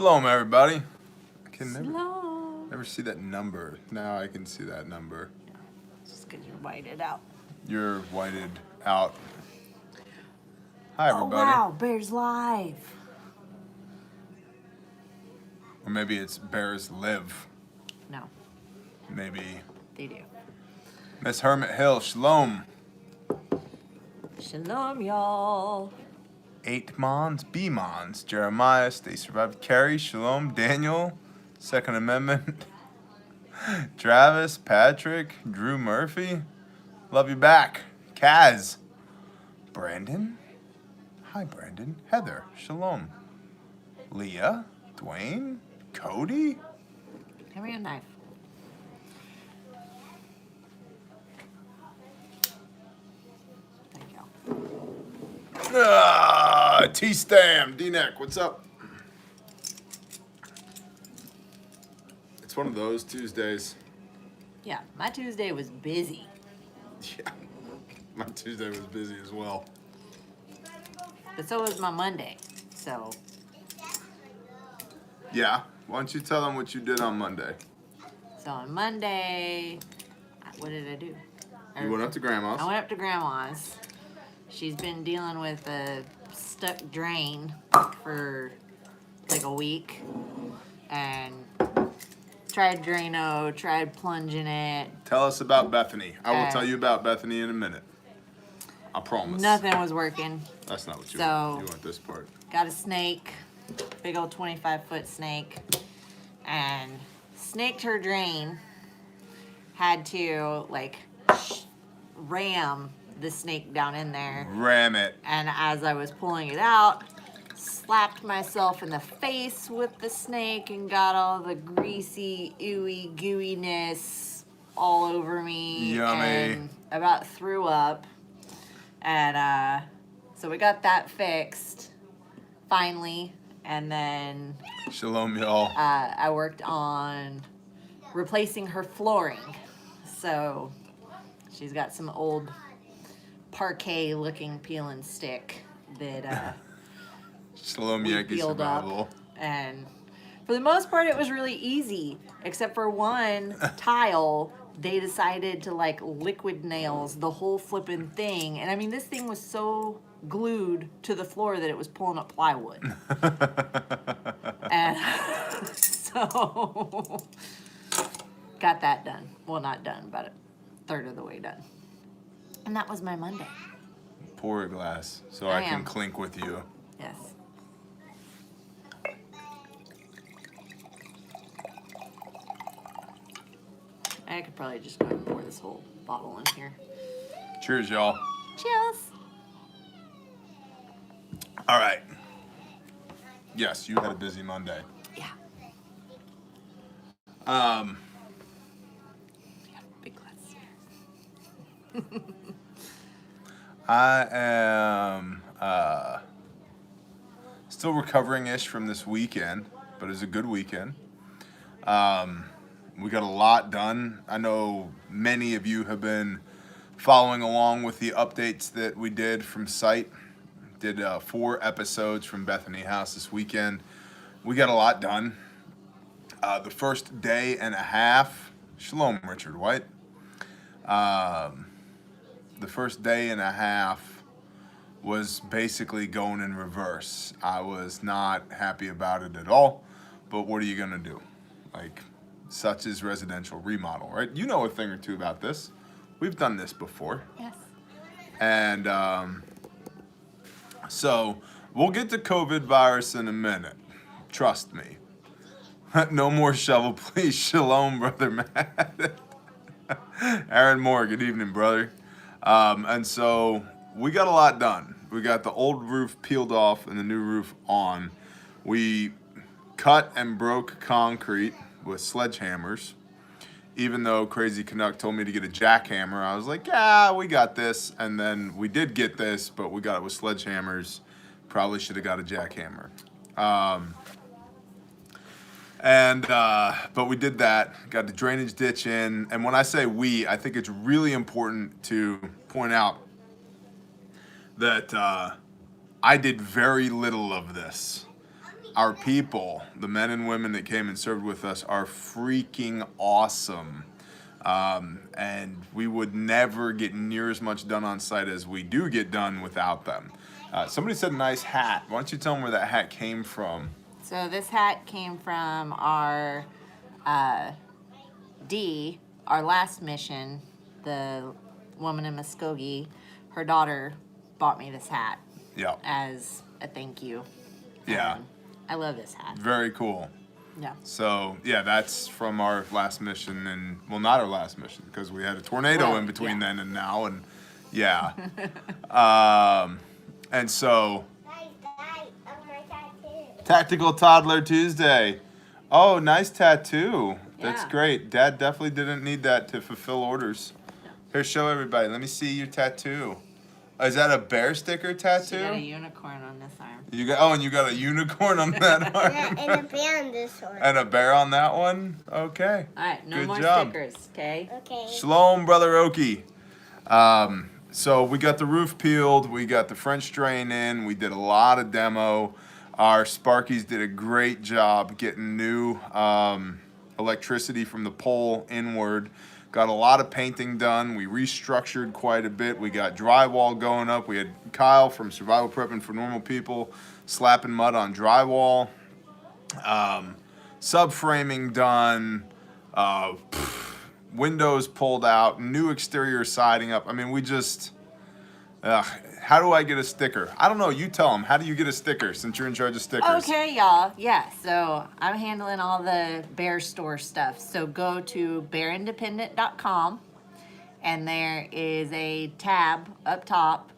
Shalom, everybody. I can never see that number. Now I can see that number. Yeah, just because you're whited out. You're whited out. Hi, everybody. Oh, wow, Bears Live. Or maybe it's Bears Live. No. Maybe. They do. Miss Hermit Hill, shalom. Shalom, y'all. 8 Mons, B Mons, Jeremiah, Stay Survived, Carrie, shalom, Daniel, Second Amendment, Travis, Patrick, Drew Murphy, love you back, Kaz, Brandon, hi Brandon, Heather, shalom, Leah, Dwayne, Cody. Give me a knife. Thank you. T-Stam, D-Neck, what's up? It's one of those Tuesdays. Yeah, my Tuesday was busy. Yeah, my Tuesday was busy as well. But so was my Monday. So, Yeah, why don't you tell them what you did on Monday? on Monday, what did I do? You went up to Grandma's. I went up to Grandma's. She's been dealing with a stuck drain for like a week. And tried Drano, tried plunging it. Tell us about Bethany. I will tell you about Bethany in a minute. I promise. Nothing was working. That's not what you So- want. You want this part. Got a snake, big old 25-foot snake, and snaked her drain. Had to like ram the snake down in there. Ram it. And as I was pulling it out, slapped myself in the face with the snake and got all the greasy, ooey gooiness all over me. Yummy. And about threw up. And so we got that fixed finally. And then Shalom, y'all. I worked on replacing her flooring. So she's got some old parquet looking peel and stick that Shalom, we Yankee peeled Survival. up, and for the most part it was really easy, except for one tile. They decided to like liquid nails the whole flippin' thing, and I mean this thing was so glued to the floor that it was pulling up plywood. And so got that done. Well, not done, about a third of the way done. And that was my Monday. Pour a glass so I I can am. clink with you. Yes. I could probably just go ahead and pour this whole bottle in here. Cheers, y'all. Cheers. All right. Yes, you had a busy Monday. Yeah. Um, Big glass. I am still recovering-ish from this weekend, but it was a good weekend. We got a lot done. I know many of you have been following along with the updates that we did from site. Did 4 episodes from Bethany House this weekend. We got a lot done. The first day and a half, shalom, Richard White. The first day and a half was basically going in reverse. I was not happy about it at all, but what are you gonna do? Like, such is residential remodel, right? You know a thing or two about this. We've done this before. Yes. And so we'll get to COVID virus in a minute. Trust me. No more shovel, please. Shalom, brother Matt. Aaron Moore, good evening, brother. And so we got a lot done. We got the old roof peeled off and the new roof on. We cut and broke concrete with sledgehammers. Even though Crazy Canuck told me to get a jackhammer, I was like, yeah, we got this. And then we did get this, but we got it with sledgehammers. Probably should have got a jackhammer. But we did that, got the drainage ditch in. And when I say we, I think it's really important to point out that I did very little of this. our people, the men and women that came and served with us, are freaking awesome. And we would never get near as much done on site as we do get done without them. Somebody said nice hat. Why don't you tell them where that hat came from? So this hat came from our our last mission, the woman in Muskogee. Her daughter bought me this hat. Yeah. As a thank you. Yeah. I love this hat. Very cool. Yeah. So, yeah, that's from our last mission, and, well, not our last mission, because we had a tornado in between then and now, and, yeah. And so, Tactical Toddler Tuesday. Oh, nice tattoo. That's great. Dad definitely didn't need that to fulfill orders. Here, show everybody. Let me see your tattoo. Is that a bear sticker tattoo? You got a unicorn on this arm. You got, and you got a unicorn on that arm? And a bear on this one. And a bear on that one? Okay. All right, no Good more job. stickers, okay? Okay. Shalom, Brother Oki. So we got the roof peeled. We got the French drain in. We did a lot of demo. Our Sparkies did a great job getting new electricity from the pole inward. Got a lot of painting done. We restructured quite a bit. We got drywall going up. We had Kyle from Survival Prepping for Normal People slapping mud on drywall. Subframing done. Windows pulled out. New exterior siding up. I mean, we just... how do I get a sticker? I don't know. You tell them. How do you get a sticker since you're in charge of stickers? Okay, y'all. Yeah, so I'm handling all the Bear Store stuff. So go to bearindependent.com, and there is a tab up top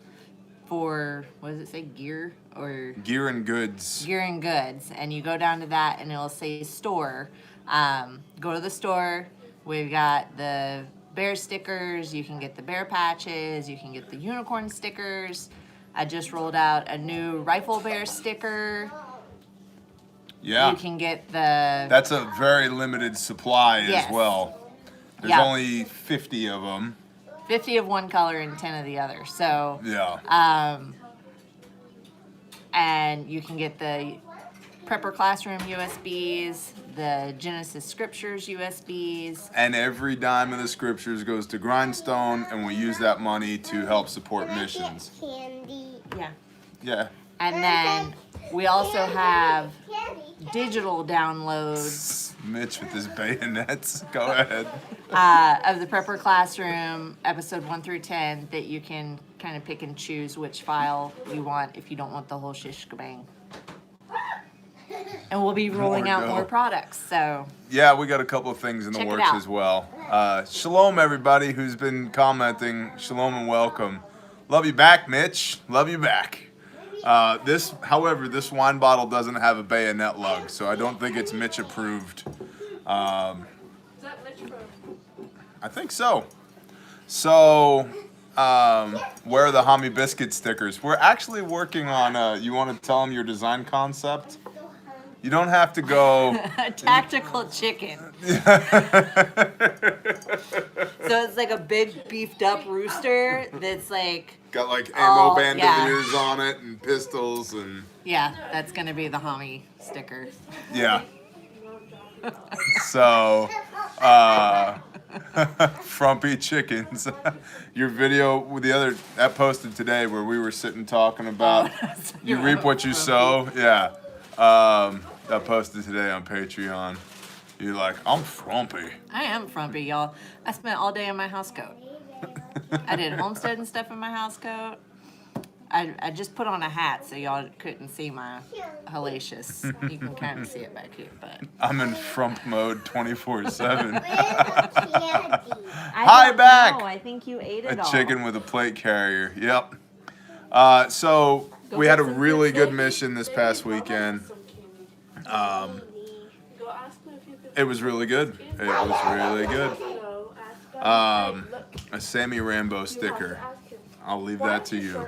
for, what does it say, gear or Gear and goods. gear and goods, and you go down to that and it'll say store. Go to the store. We've got the bear stickers, you can get the bear patches, you can get the unicorn stickers. I just rolled out a new rifle bear sticker. Yeah. You can get the... That's a very limited supply Yes. as well. There's Yeah. only 50 of them. 50 of one color and 10 of the other. So, Yeah. and you can get the Prepper Classroom USBs, the Genesis Scriptures USBs. And every dime of the scriptures goes to Grindstone, and we use that money to help support missions. Candy. Yeah. Yeah. And then we also have digital downloads Mitch with his bayonets. Go ahead. of the Prepper Classroom, episode 1 through 10, that you can kind of pick and choose which file you want if you don't want the whole shish kabang. And we'll be rolling More out to go. more products, so Yeah, we got a couple of things in the Check it works out. as well. Shalom, everybody who's been commenting. Shalom and welcome. Love you back, Mitch. Love you back. However, this wine bottle doesn't have a bayonet lug, so I don't think it's Mitch approved. I think so. So, where are the Homie Biscuit stickers? We're actually working on, you want to tell them your design concept? You don't have to go... tactical chicken. So it's like a big beefed up rooster that's like, Got like ammo Oh, bandoliers on it and pistols and... yeah, that's gonna be the homie sticker. Yeah. So, frumpy chickens. Your video with the other that posted today where we were sitting talking about you reap what you sow. Yeah. That posted today on Patreon. You're like, I'm frumpy. I am frumpy, y'all. I spent all day in my house coat. I did homesteading stuff in my house coat. I just put on a hat so y'all couldn't see my hellacious. You can kind of see it back here, but I'm in frump mode 24/7. Where's the candy? Hi, back. No, I think you ate it A all. chicken with a plate carrier. Yep. So we had a really good mission this past weekend. It was really good. It was really good. A Sammy Rambo sticker. I'll leave that to you.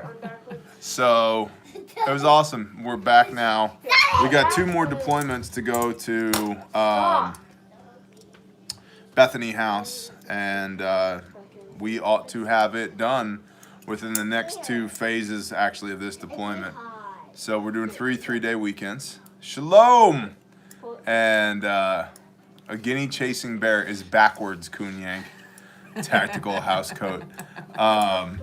So it was awesome. We're back now. We got 2 more deployments to go to Bethany house, and we ought to have it done within the next 2 phases actually of this deployment. So we're doing 3 3-day weekends. Shalom. And a guinea chasing bear is backwards, Coon Yank. Tactical house coat.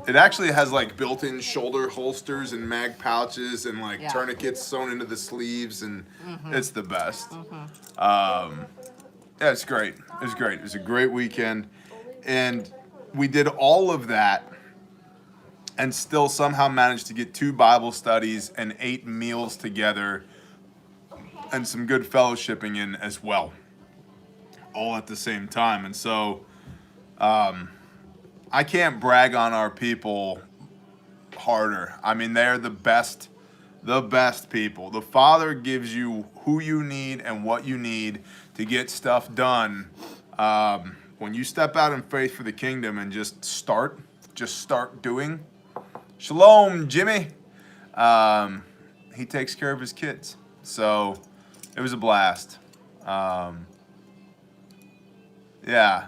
It actually has like built-in shoulder holsters and mag pouches and like tourniquets sewn into the sleeves, and it's the best. Yeah, it's great. It's great. It was a great weekend, and we did all of that and still somehow managed to get 2 Bible studies and 8 meals together and some good fellowshipping in as well, all at the same time. And so I can't brag on our people harder. I mean, they're the best people. The Father gives you who you need and what you need to get stuff done. When you step out in faith for the kingdom and just start doing. Shalom, Jimmy. He takes care of his kids. So it was a blast. Yeah,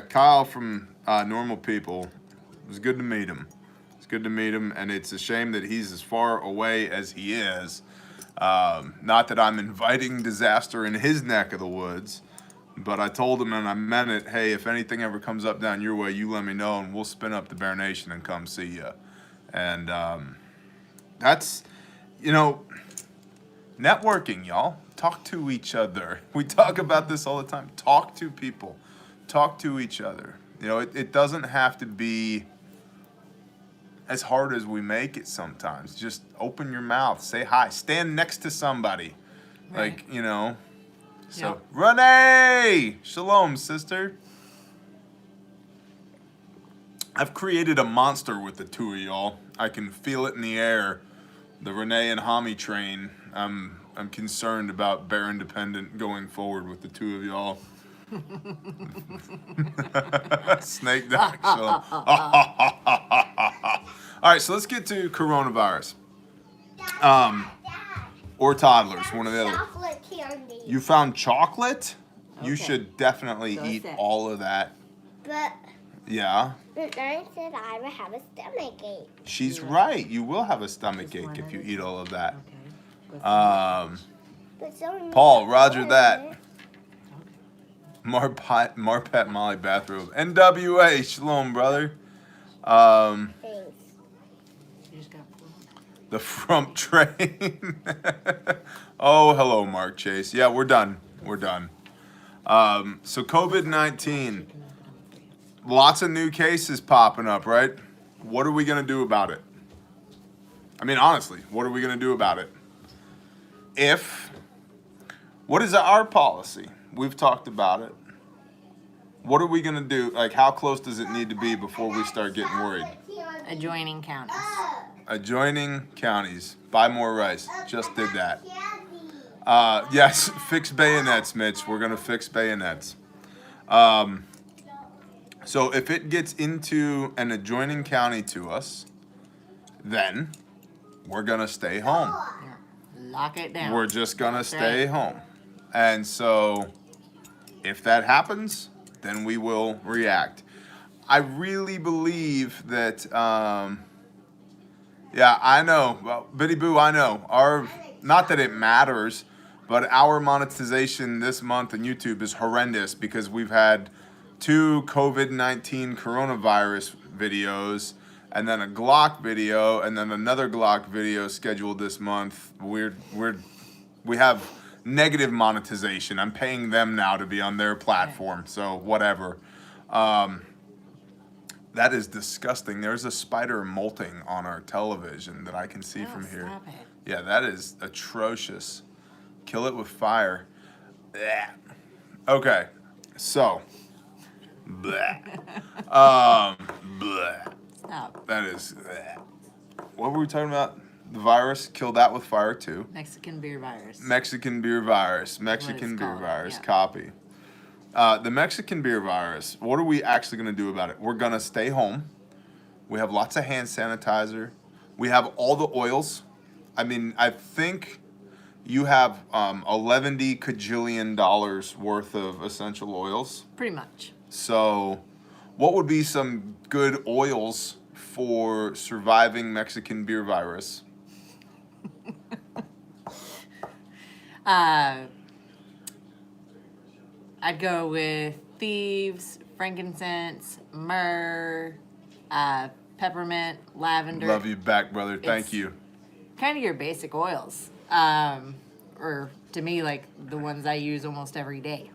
Kyle from Normal People. It was good to meet him. It's good to meet him, and it's a shame that he's as far away as he is. Not that I'm inviting disaster in his neck of the woods, but I told him, and I meant it, hey, if anything ever comes up down your way, you let me know, and we'll spin up the Bear Nation and come see you. And that's, networking, y'all. Talk to each other. We talk about this all the time. Talk to people. Talk to each other. It doesn't have to be as hard as we make it sometimes. Just open your mouth. Say hi. Stand next to somebody. Right. So, Renee! Shalom, sister. I've created a monster with the 2 of y'all. I can feel it in the air. The Renee and Hami train. I'm concerned about Bear Independent going forward with the 2 of y'all. Snake Duck. All right, so let's get to coronavirus. Or toddlers, one or the other. Chocolate candy. You found chocolate? Okay. You should definitely Go eat sit. all of that. But Yeah. I said I would have a stomach ache. She's right. You will have a stomach ache if you eat all of that. Okay. But so Paul, roger that. Marpet Molly bathrobe. NWA, shalom, brother. Thanks. You just got pulled. The frump train. Oh, hello, Mark Chase. Yeah, we're done. So COVID-19, lots of new cases popping up, right? What are we going to do about it? I mean, honestly, what are we going to do about it? What is our policy? We've talked about it. What are we going to do? Like, how close does it need to be before we start getting worried? Adjoining counties. Adjoining counties. Buy more rice. Just did that. Yes, fix bayonets, Mitch. We're going to fix bayonets. So if it gets into an adjoining county to us, then we're going to stay home. Lock it down. We're just going to stay home. And so if that happens, then we will react. I really believe that, I know. Well, Biddy Boo, I know. Not that it matters, but our monetization this month on YouTube is horrendous because we've had 2 COVID-19 coronavirus videos and then a Glock video and then another Glock video scheduled this month. We have negative monetization. I'm paying them now to be on their platform, so whatever. That is disgusting. There's a spider molting on our television that I can see from here. Stop it. Yeah, that is atrocious. Kill it with fire. Blech. Okay, so. Bleh. Bleh. Stop. That is. Bleh. What were we talking about? The virus. Kill that with fire too. Mexican beer virus. Mexican beer virus. Mexican beer called, virus. yeah. Copy. The Mexican beer virus. What are we actually going to do about it? We're going to stay home. We have lots of hand sanitizer. We have all the oils. I mean, I think you have $11 cajillion worth of essential oils. Pretty much. So, what would be some good oils for surviving Mexican beer virus? I'd go with thieves, frankincense, myrrh, peppermint, lavender. Love you back, brother. Thank It's- you. Kind of your basic oils. Or to me, like the ones I use almost every day.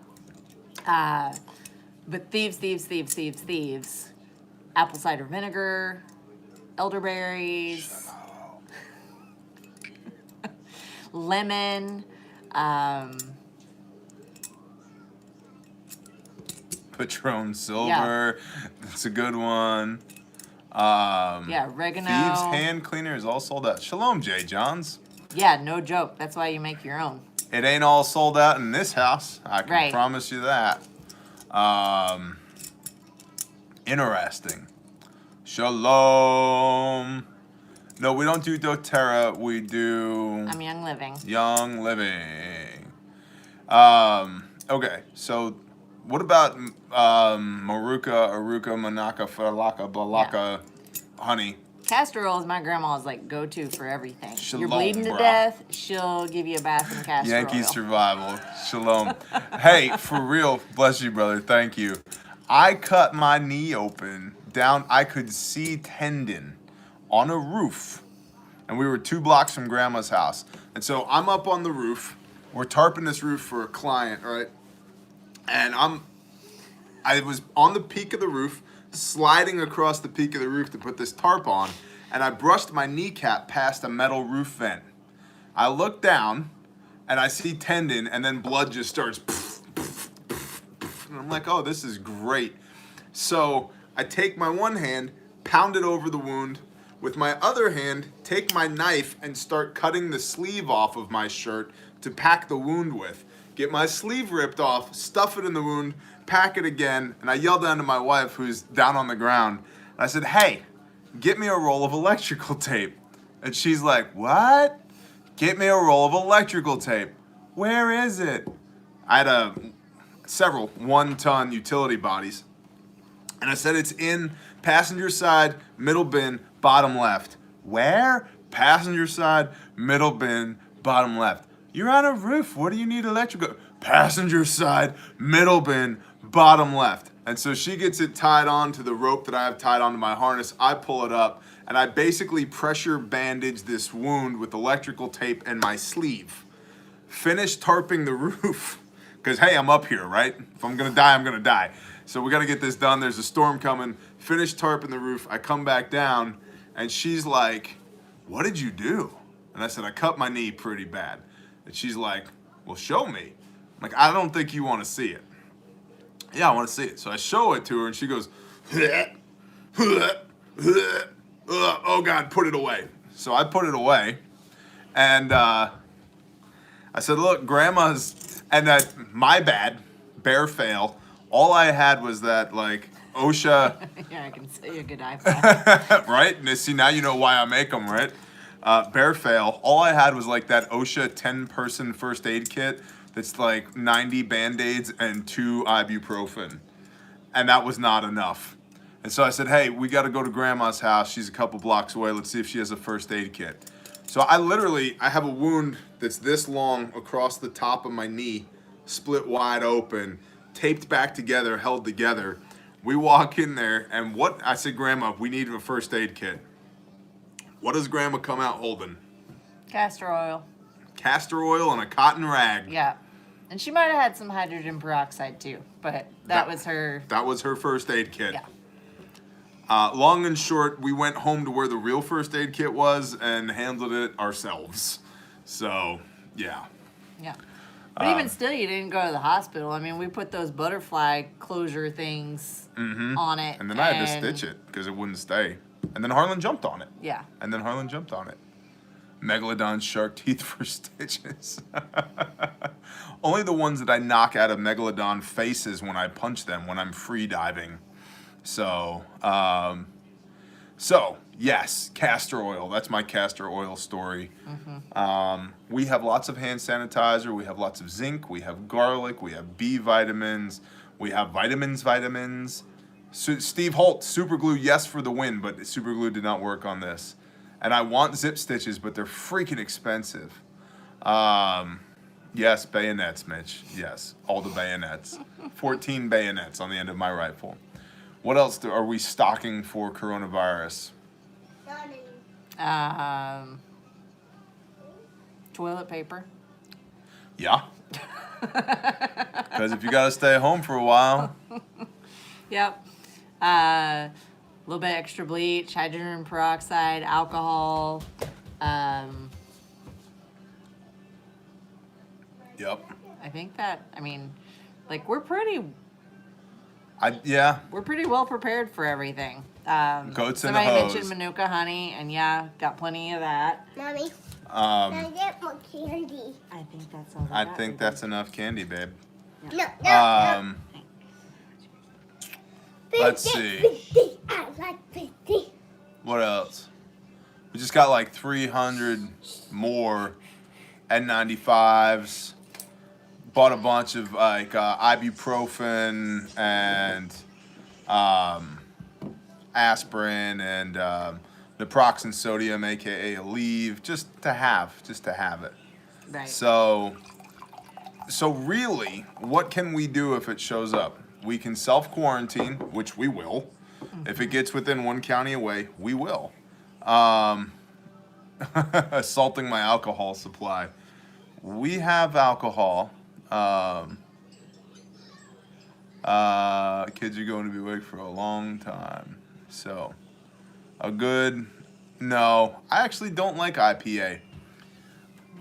But thieves. Apple cider vinegar, elderberries, lemon, Patron Silver. That's a good one. yeah, oregano. Thieves Hand Cleaner is all sold out. Shalom, Jay Johns. Yeah, no joke. That's why you make your own. It ain't all sold out in this house. I can Right. promise you that. Interesting. Shalom. No, we don't do doTERRA. We do I'm Young Living. Young Living. Okay, so what about Maruka, Aruka, Manaka, Falaka, Balaka, honey? Castor oil is my grandma's like go-to for everything. You're Shalom, bleeding to brah. death, she'll give you a bath in castor Yankee oil. survival. Shalom. Hey, for real, bless you, brother. Thank you. I cut my knee open down. I could see tendon on a roof, and we were 2 blocks from Grandma's house. And so I'm up on the roof. We're tarping this roof for a client, right? And I was on the peak of the roof, sliding across the peak of the roof to put this tarp on, and I brushed my kneecap past a metal roof vent. I look down, and I see tendon, and then blood just starts. And I'm like, oh, this is great. So I take my one hand, pound it over the wound. With my other hand, take my knife and start cutting the sleeve off of my shirt to pack the wound with. Get my sleeve ripped off, stuff it in the wound, pack it again, and I yell down to my wife, who's down on the ground, and I said, hey, get me a roll of electrical tape. And she's like, what? Get me a roll of electrical tape. Where is it? I had several 1-ton utility bodies. And I said, it's in passenger side, middle bin, bottom left. Where? Passenger side, middle bin, bottom left. You're on a roof. What do you need electrical? Passenger side, middle bin, bottom left. And so she gets it tied on to the rope that I have tied onto my harness. I pull it up, and I basically pressure bandage this wound with electrical tape and my sleeve. Finish tarping the roof. Because, hey, I'm up here, right? If I'm going to die, I'm going to die. So we got to get this done. There's a storm coming. Finish tarping the roof. I come back down, and she's like, what did you do? And I said, I cut my knee pretty bad. And she's like, well, show me. I'm like, I don't think you want to see it. Yeah, I want to see it. So I show it to her, and she goes, oh, God, put it away. So I put it away, and I said, look, Grandma's, and my bad, bear fail. All I had was that, like, OSHA. Yeah, I can say a good eye. Right? And see, now you know why I make them, right? Bear fail. All I had was, like, that OSHA 10-person first aid kit that's, like, 90 Band-Aids and 2 ibuprofen. And that was not enough. And so I said, hey, we got to go to Grandma's house. She's a couple blocks away. Let's see if she has a first aid kit. So I have a wound that's this long across the top of my knee, split wide open, taped back together, held together. We walk in there, and I said, Grandma, we need a first aid kit. What does Grandma come out holding? Castor oil. Castor oil and a cotton rag. Yeah. And she might have had some hydrogen peroxide too, but that was her. That was her first aid kit. Yeah. Long and short, we went home to where the real first aid kit was and handled it ourselves. So, yeah. Yeah. But even still, you didn't go to the hospital. I mean, we put those butterfly closure things on it. And then I had to stitch it because it wouldn't stay. And then Harlan jumped on it. Yeah. And then Harlan jumped on it. Megalodon shark teeth for stitches. Only the ones that I knock out of Megalodon faces when I punch them when I'm free diving. So yes, castor oil. That's my castor oil story. We have lots of hand sanitizer. We have lots of zinc. We have garlic. We have B vitamins. We have vitamins. Steve Holt, super glue, yes for the win, but super glue did not work on this. And I want zip stitches, but they're freaking expensive. Yes, bayonets, Mitch. Yes, all the bayonets. 14 bayonets on the end of my rifle. What else are we stocking for coronavirus? Toilet paper. Yeah. Because if you got to stay home for a while. Yep. A little bit extra bleach, hydrogen peroxide, alcohol. Yep. I think that, I mean, like we're pretty Yeah. well prepared for everything. Goats and a somebody hose. mentioned Manuka honey, and yeah, got plenty of that. Mommy, can I get more candy? I think that's all. I think that's enough candy, babe. No, no, Let's see. 50. I like 50. What else? We just got like 300 more N95s. Bought a bunch of like ibuprofen and aspirin and naproxen sodium, aka Aleve, just to have it. Right. So really, what can we do if it shows up? We can self-quarantine, which we will. If it gets within 1 county away, we will. Assaulting my alcohol supply. We have alcohol. Kids are going to be awake for a long time. So, no, I actually don't like IPA.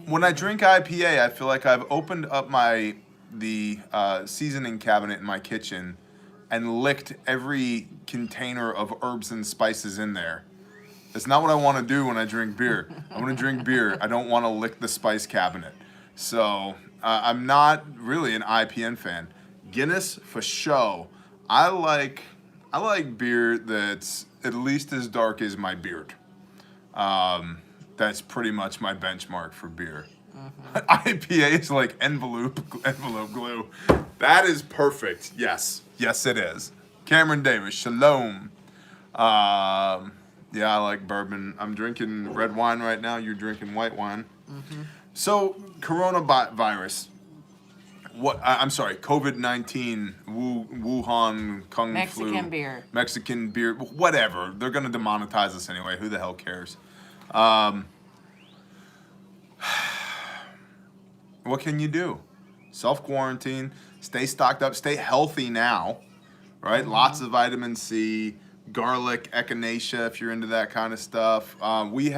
When I drink IPA, I feel like I've opened up the seasoning cabinet in my kitchen and licked every container of herbs and spices in there. That's not what I want to do when I drink beer. I want to drink beer. I don't want to lick the spice cabinet. So I'm not really an IPN fan. Guinness for show. I like beer that's at least as dark as my beard. That's pretty much my benchmark for beer. IPA is like envelope glue. That is perfect. Yes, it is. Cameron Davis, shalom. Yeah, I like bourbon. I'm drinking red wine right now. You're drinking white wine. So, coronavirus. I'm sorry, COVID-19, Wuhan, Kung Mexican Flu. beer. Mexican beer, whatever. They're going to demonetize us anyway. Who the hell cares? What can you do? Self-quarantine, stay stocked up, stay healthy now, right? Lots of vitamin C, garlic, echinacea, if you're into that kind of stuff. We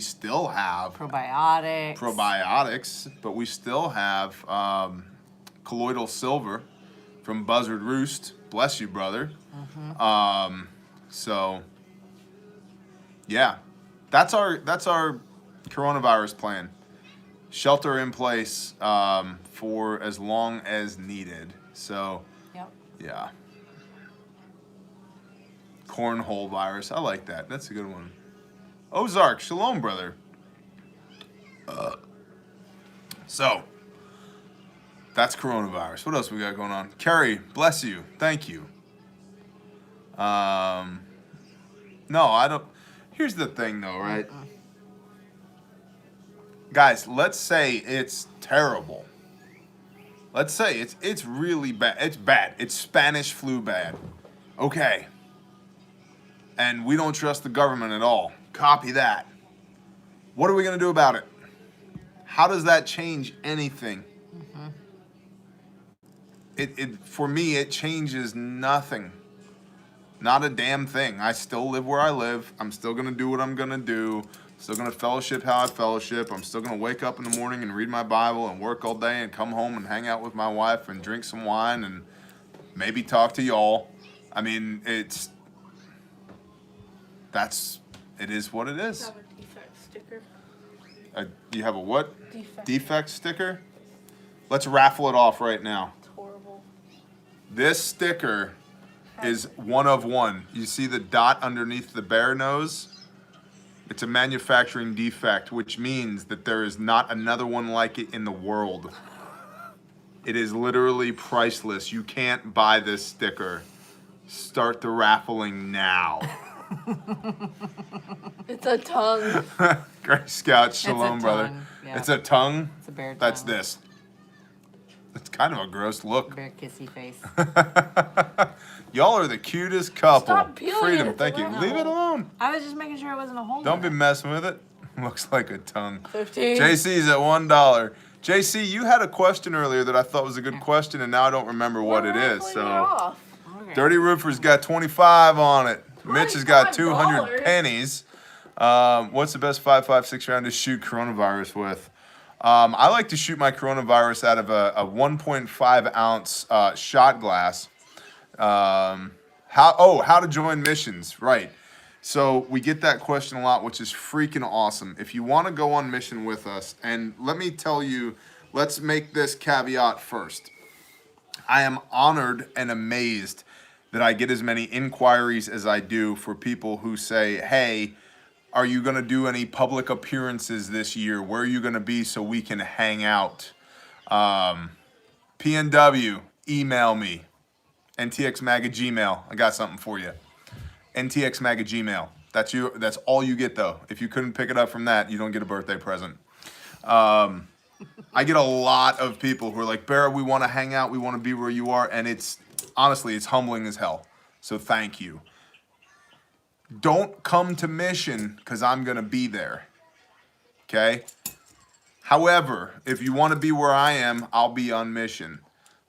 still have probiotics, but we still have colloidal silver from Buzzard Roost. Bless you, brother. So, yeah, that's our coronavirus plan. Shelter in place for as long as needed. So, Yep. Yeah. Cornhole virus. I like that. That's a good one. Ozark, shalom, brother. So, that's coronavirus. What else we got going on? Kerry, bless you. Thank you. No, I don't. Here's the thing, though, right? Guys, let's say it's terrible. Let's say it's really bad. It's bad. It's Spanish flu bad. Okay. And we don't trust the government at all. Copy that. What are we going to do about it? How does that change anything? For me, it changes nothing. Not a damn thing. I still live where I live. I'm still going to do what I'm going to do. Still going to fellowship how I fellowship. I'm still going to wake up in the morning and read my Bible and work all day and come home and hang out with my wife and drink some wine and maybe talk to y'all. I mean, it is what it is. I have a defect sticker. You have a what? Defect. Sticker? Let's raffle it off right now. It's horrible. This sticker is one of one. You see the dot underneath the bear nose? It's a manufacturing defect, which means that there is not another one like it in the world. It is literally priceless. You can't buy this sticker. Start the raffling now. It's a tongue. Gray Scout, shalom, brother. tongue, yeah. It's a tongue? It's a bear tongue. That's this. kind of a gross look. Bear kissy face. Y'all are the cutest couple. Stop peeling Freedom, it, thank you. it's Leave it alone. I was just making sure it wasn't a hole. Don't be messing with it. Looks like a tongue. 15. JC's at $1. JC, you had a question earlier that I thought was a good question, and now I don't remember what it is. So, Dirty Roofer's got 25 on it. Mitch has got 200 $25. pennies. What's the best 5.56 round to shoot coronavirus with? I like to shoot my coronavirus out of a 1.5 ounce shot glass. How to join missions, right? So we get that question a lot, which is freaking awesome. If you want to go on mission with us, and let me tell you, let's make this caveat first. I am honored and amazed that I get as many inquiries as I do for people who say, hey, are you going to do any public appearances this year? Where are you going to be so we can hang out? PNW, email me. NTXMag@gmail. I got something for you. NTXMag@gmail. That's you. That's all you get, though. If you couldn't pick it up from that, you don't get a birthday present. I get a lot of people who are like, Barra, we want to hang out. We want to be where you are. And it's, honestly, it's humbling as hell. So thank you. Don't come to mission because I'm going to be there. Okay? However, if you want to be where I am, I'll be on mission.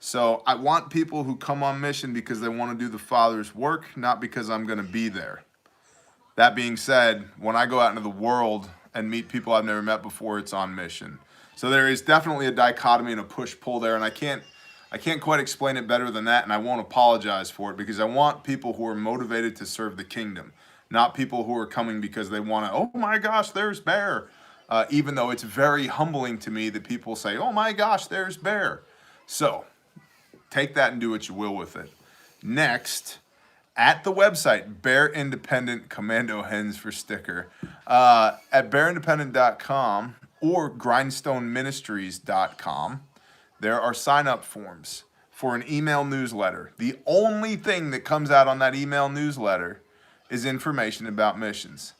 So I want people who come on mission because they want to do the Father's work, not because I'm going to be there. That being said, when I go out into the world and meet people I've never met before, it's on mission. So there is definitely a dichotomy and a push-pull there, and I can't quite explain it better than that, and I won't apologize for it because I want people who are motivated to serve the kingdom, not people who are coming because they want to, oh my gosh, there's Bear. Even though it's very humbling to me that people say, oh my gosh, there's Bear. So take that and do what you will with it. Next, at the website, Bear Independent Commando Hens for sticker, at bearindependent.com or grindstoneministries.com, there are sign-up forms for an email newsletter. The only thing that comes out on that email newsletter is information about missions.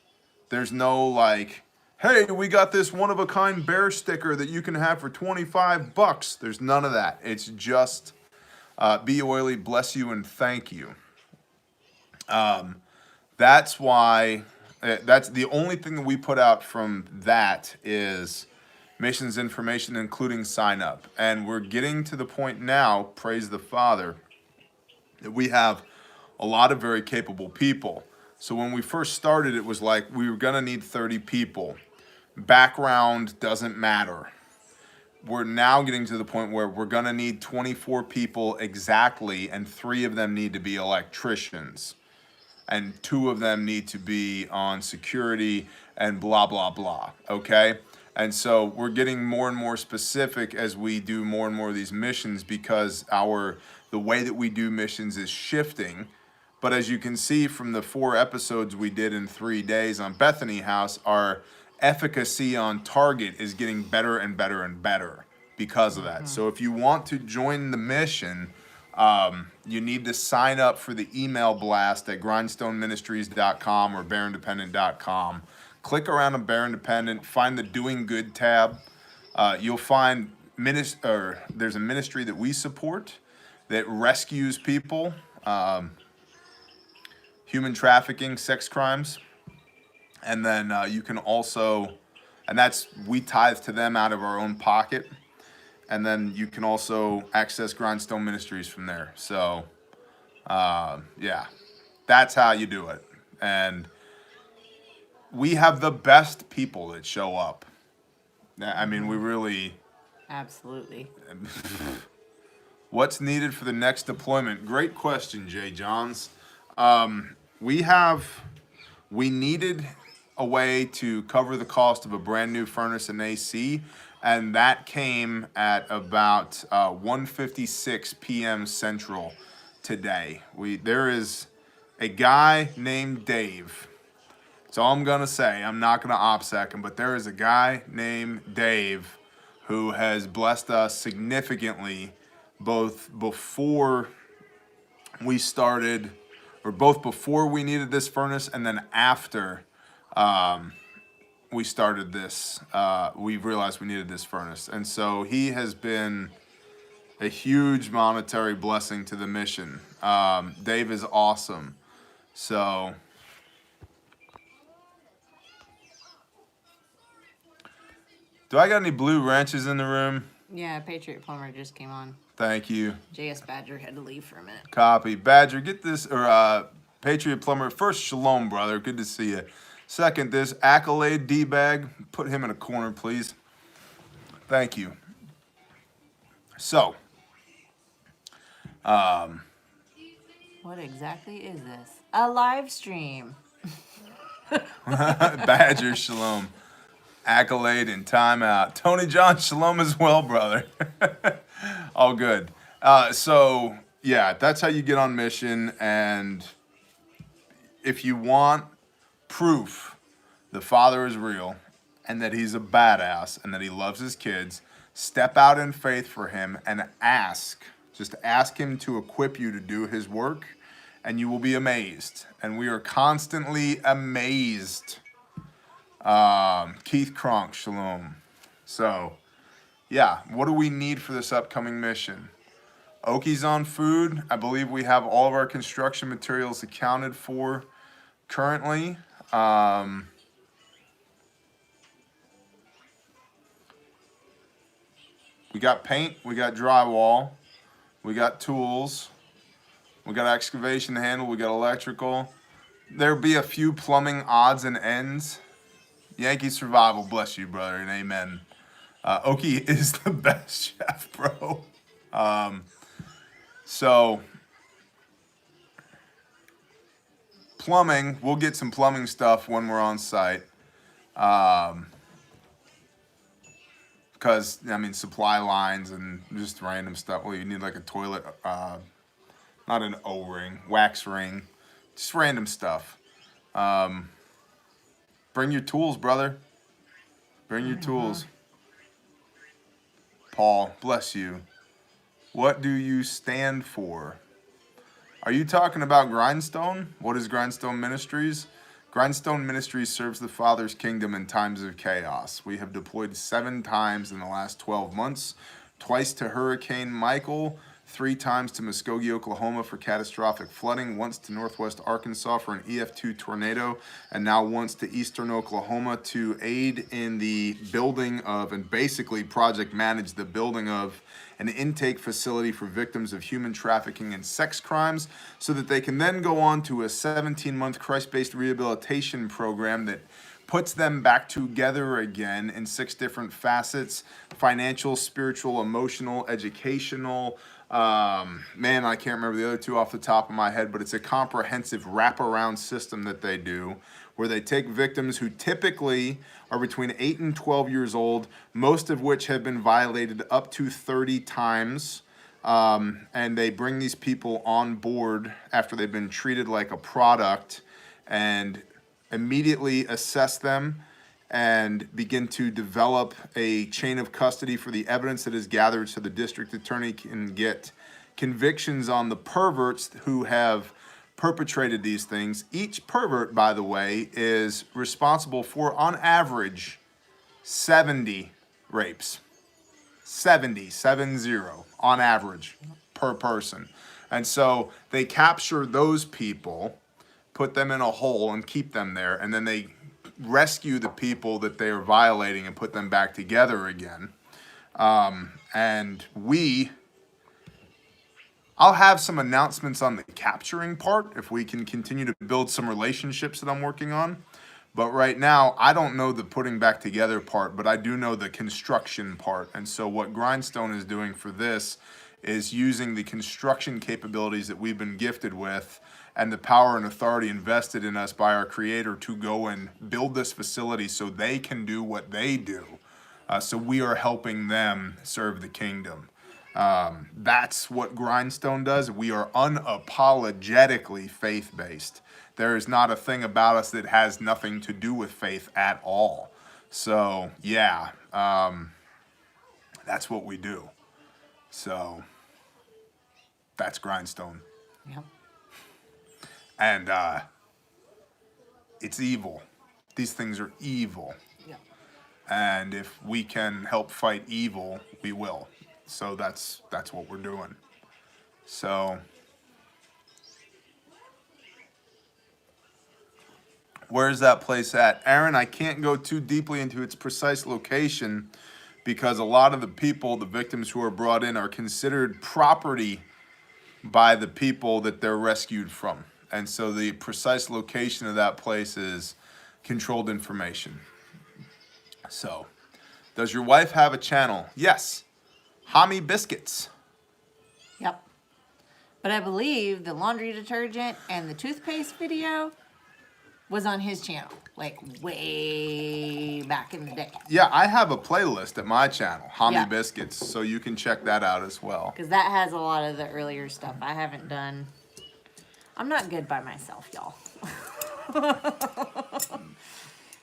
There's no like, hey, we got this one-of-a-kind bear sticker that you can have for $25. There's none of that. It's just be oily, bless you, and thank you. That's why, that's the only thing that we put out from that is missions information, including sign up. And we're getting to the point now, praise the Father, that we have a lot of very capable people. So when we first started, it was like we were going to need 30 people. Background doesn't matter. We're now getting to the point where we're going to need 24 people exactly, and 3 of them need to be electricians. And 2 of them need to be on security and blah, blah, blah, okay? And so we're getting more and more specific as we do more and more of these missions because the way that we do missions is shifting. But as you can see from the 4 episodes we did in 3 days on Bethany House, our efficacy on target is getting better and better and better because of that. So if you want to join the mission, you need to sign up for the email blast at grindstoneministries.com or bearindependent.com. Click around on Bear Independent, find the Doing Good tab. You'll find there's a ministry that we support that rescues people, human trafficking, sex crimes. And then you can also, and we tithe to them out of our own pocket. And then you can also access Grindstone Ministries from there. So, yeah, that's how you do it. And we have the best people that show up. I mean, we really... Absolutely. What's needed for the next deployment? Great question, Jay Johns. We needed a way to cover the cost of a brand new furnace and AC, and that came at about 1:56 p.m. Central today. There is a guy named Dave. That's all I'm gonna say. I'm not gonna OPSEC him, but there is a guy named Dave who has blessed us significantly, both before we started, or both before we needed this furnace and then after we started this, we realized we needed this furnace. And so he has been a huge monetary blessing to the mission. Dave is awesome. So, do I got any blue ranches in the room? Yeah, Patriot Plumber just came on. Thank you. JS Badger had to leave for a minute. Copy. Badger, get this, or Patriot Plumber. First, shalom, brother. Good to see you. Second, this Accolade D-bag. Put him in a corner, please. Thank you. So, What exactly is this? A live stream. Badger, shalom. Accolade and timeout. Tony John, shalom as well, brother. All good. So, yeah, that's how you get on mission. And if you want proof the Father is real and that he's a badass and that he loves his kids, step out in faith for him and ask. Just ask him to equip you to do his work, and you will be amazed. And we are constantly amazed. Keith Kronk, shalom. So, yeah, what do we need for this upcoming mission? Oki's on food. I believe we have all of our construction materials accounted for currently. We got paint, we got drywall, we got tools, we got excavation handle, we got electrical. There'll be a few plumbing odds and ends. Yankee Survival, bless you, brother, and amen. Oki is the best chef, bro. So, plumbing, we'll get some plumbing stuff when we're on site. Because, I mean, supply lines and just random stuff. Well, you need like a toilet, not an O-ring, wax ring, just random stuff. Bring your tools, brother. Bring your tools. Paul, bless you. What do you stand for? Are you talking about Grindstone? What is Grindstone Ministries? Grindstone Ministries serves the Father's kingdom in times of chaos. We have deployed 7 times in the last 12 months, twice to Hurricane Michael, 3 times to Muskogee, Oklahoma for catastrophic flooding, once to Northwest Arkansas for an EF2 tornado, and now once to Eastern Oklahoma to aid in the building of, and basically project manage the building of, an intake facility for victims of human trafficking and sex crimes so that they can then go on to a 17-month Christ-based rehabilitation program that puts them back together again in 6 different facets: financial, spiritual, emotional, educational. Man, I can't remember the other 2 off the top of my head, but it's a comprehensive wraparound system that they do where they take victims who typically are between 8 and 12 years old, most of which have been violated up to 30 times, and they bring these people on board after they've been treated like a product and immediately assess them and begin to develop a chain of custody for the evidence that is gathered so the district attorney can get convictions on the perverts who have perpetrated these things. Each pervert, by the way, is responsible for, on average, 70 rapes. 70 on average per person. And so they capture those people, put them in a hole and keep them there, and then they rescue the people that they are violating and put them back together again. And I'll have some announcements on the capturing part if we can continue to build some relationships that I'm working on. But right now, I don't know the putting back together part, but I do know the construction part. And so what Grindstone is doing for this is using the construction capabilities that we've been gifted with and the power and authority invested in us by our Creator to go and build this facility so they can do what they do. So we are helping them serve the kingdom. That's what Grindstone does. We are unapologetically faith-based. There is not a thing about us that has nothing to do with faith at all. So, yeah, that's what we do. So, that's Grindstone. Yep. And it's evil. These things are evil. Yep. And if we can help fight evil, we will. So that's what we're doing. So where's that place at? Aaron, I can't go too deeply into its precise location because a lot of the people, the victims who are brought in, are considered property by the people that they're rescued from. And so the precise location of that place is controlled information. So, does your wife have a channel? Yes. Homie Biscuits. Yep. But I believe the laundry detergent and the toothpaste video was on his channel, like way back in the day. Yeah, I have a playlist at my channel, Homie Yeah. Biscuits, so you can check that out as well. Because that has a lot of the earlier stuff I haven't done. I'm not good by myself, y'all.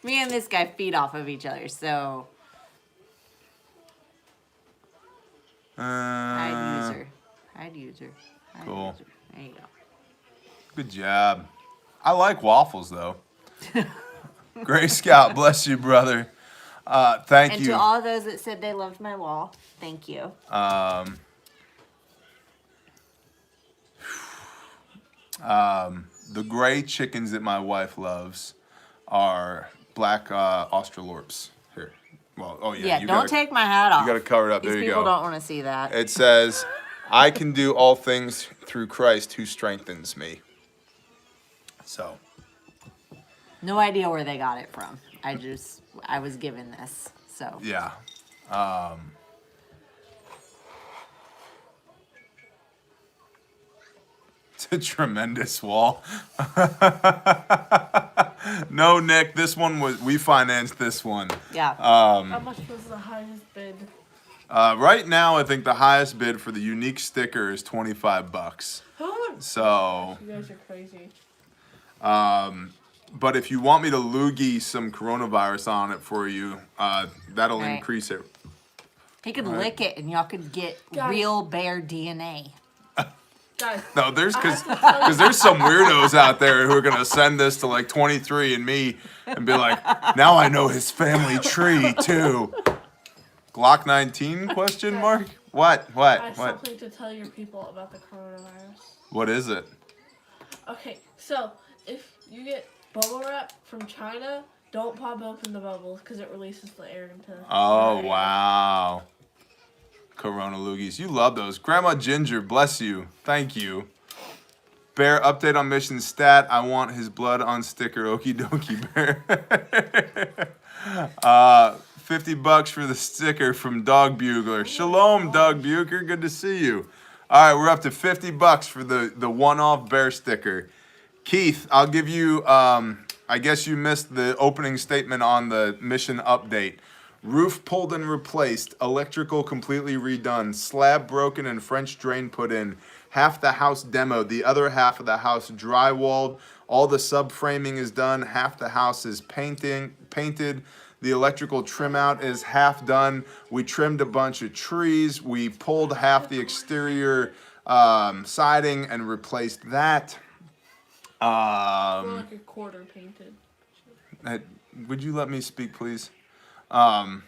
Me and this guy feed off of each other, so. Hide user. Hide user. Hide Cool. user. There you go. Good job. I like waffles, though. Gray Scout, bless you, brother. Thank And you. to all those that said they loved my wall, thank you. The gray chickens that my wife loves are black Australorps. Here. Well, oh yeah. Yeah, you don't gotta, take my hat off. You got to cover it up. These There you people go. don't want to see that. It says, I can do all things through Christ who strengthens me. So, No idea where they got it from. I was given this, so. yeah. It's a tremendous wall. No, Nick, this one we financed this one. Yeah. How much was the highest bid? Right now, I think the highest bid for the unique sticker is $25. So, You guys are crazy. but if you want me to loogie some coronavirus on it for you, that'll Right. increase it. He could lick it and y'all could get Guys. real bear DNA. Guys, No, there's I because have to tell you- there's some weirdos out there who are gonna send this to like 23andMe and be like, now I know his family tree too. Glock 19 question mark? What? I have What? something to tell your people about the coronavirus. What is it? Okay, so if you get bubble wrap from China, don't pop open the bubbles because it releases the air into. Oh wow. Corona loogies. You love those. Grandma Ginger, bless you. Thank you. Bear, update on mission stat. I want his blood on sticker. Okie dokie, Bear. $50 for the sticker from Dog Bugler. Shalom, Dog Bugler. Good to see you. All right, we're up to $50 for the one-off bear sticker. Keith, I'll give you, I guess you missed the opening statement on the mission update. Roof pulled and replaced, electrical completely redone, slab broken and French drain put in, half the house demoed, the other half of the house drywalled, all the subframing is done, half the house is painted, the electrical trim out is half done, we trimmed a bunch of trees, we pulled half the exterior siding and replaced that. More like a quarter painted. Would you let me speak, please? I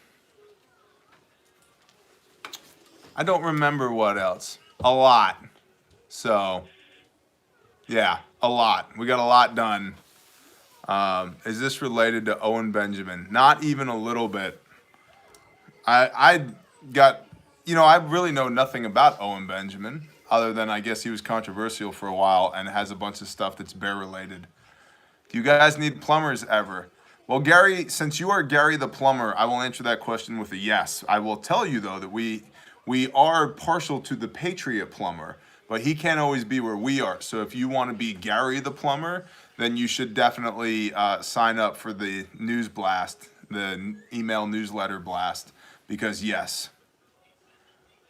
don't remember what else. A lot. So, yeah, a lot. We got a lot done. Is this related to Owen Benjamin? Not even a little bit. I got, I really know nothing about Owen Benjamin, other than I guess he was controversial for a while and has a bunch of stuff that's bear related. Do you guys need plumbers ever? Well, Gary, since you are Gary the plumber, I will answer that question with a yes. I will tell you, though, that we are partial to the Patriot plumber, but he can't always be where we are. So if you want to be Gary the plumber, then you should definitely sign up for the news blast, the email newsletter blast, because yes.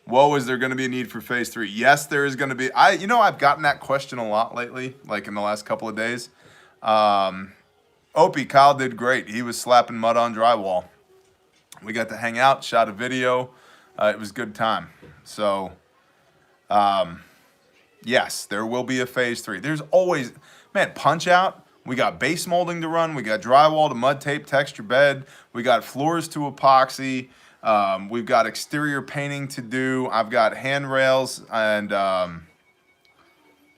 Whoa, is there going to be a need for phase 3? Yes, there is going to be. I've gotten that question a lot lately, like in the last couple of days. Opie, Kyle did great. He was slapping mud on drywall. We got to hang out, shot a video. It was a good time. So, yes, there will be a phase 3. There's always, punch out. We got base molding to run. We got drywall to mud tape, texture bed. We got floors to epoxy. We've got exterior painting to do. I've got handrails and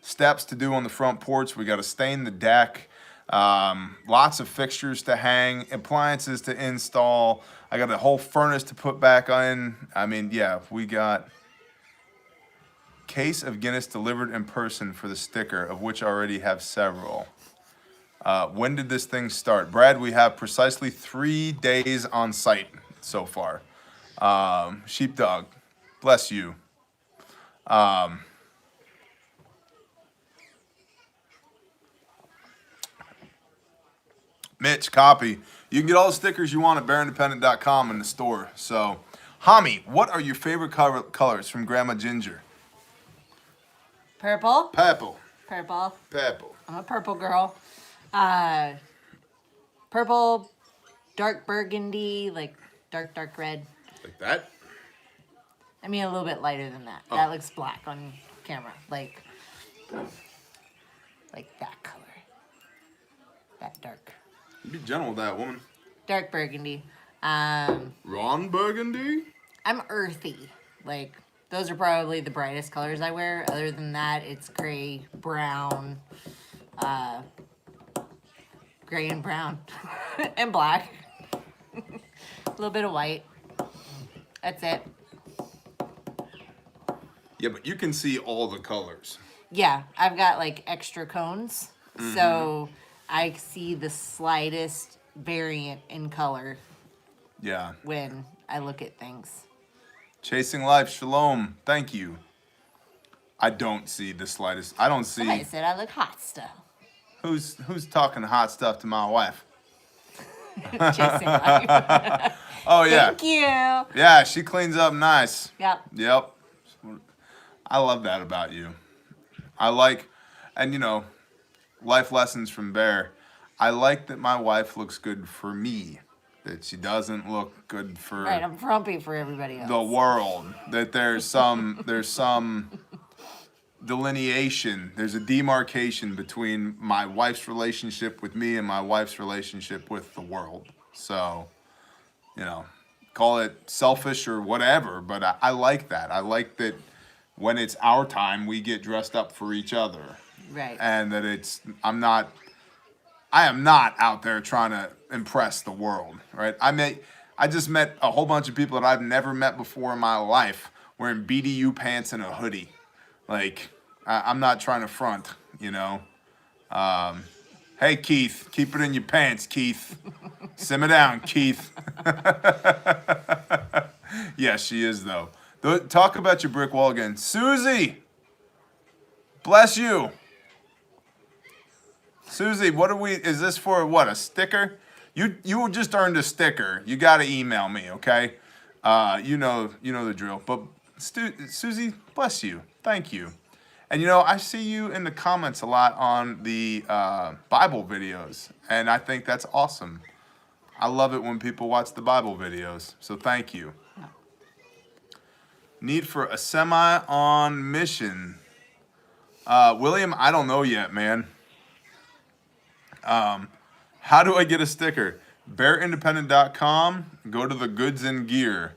steps to do on the front porch. We got to stain the deck. Lots of fixtures to hang, appliances to install. I got a whole furnace to put back in. I mean, yeah, we got case of Guinness delivered in person for the sticker, of which I already have several. When did this thing start? Brad, we have precisely 3 days on site so far. Sheepdog, bless you. Mitch, copy. You can get all the stickers you want at bearindependent.com in the store. So, Hami, what are your favorite colors from Grandma Ginger? Purple. Purple. Purple. Purple. I'm a purple girl. Purple, dark burgundy, like dark red. Like that? I mean, a little bit lighter than that. Oh. That looks black on camera. Like that color. That dark. Be gentle with that, woman. Dark burgundy. Ron Burgundy? I'm earthy. Like, those are probably the brightest colors I wear. Other than that, it's gray, brown, gray and brown, and black. A little bit of white. That's it. Yeah, but you can see all the colors. Yeah, I've got like extra cones. So I see the slightest variant in color Yeah. when I look at things. Chasing Life, Shalom, thank you. I don't see the slightest. I don't see. Somebody said I look hot stuff. Who's talking hot stuff to my wife? Chasing life. Oh, yeah. Thank you. Yeah, she cleans up nice. Yep. Yep. I love that about you. I like, and you know, life lessons from Bear. I like that my wife looks good for me, that she doesn't look good for Right, I'm frumpy for everybody else. the world. That there's some delineation. There's a demarcation between my wife's relationship with me and my wife's relationship with the world. So, you know, call it selfish or whatever, but I like that. I like that when it's our time, we get dressed up for each other. Right. And that I am not out there trying to impress the world, right? I just met a whole bunch of people that I've never met before in my life wearing BDU pants and a hoodie. Like, I'm not trying to front, you know? Hey, Keith, keep it in your pants, Keith. Simmer down, Keith. Yeah, she is, though. Talk about your brick wall again. Susie, bless you. Susie, is this for what, a sticker? You just earned a sticker. You got to email me, okay? You know the drill. But Susie, bless you. Thank you. And you know, I see you in the comments a lot on the Bible videos, and I think that's awesome. I love it when people watch the Bible videos, so thank you. Need for a semi on mission. William, I don't know yet, man. How do I get a sticker? BearIndependent.com. Go to the goods and gear.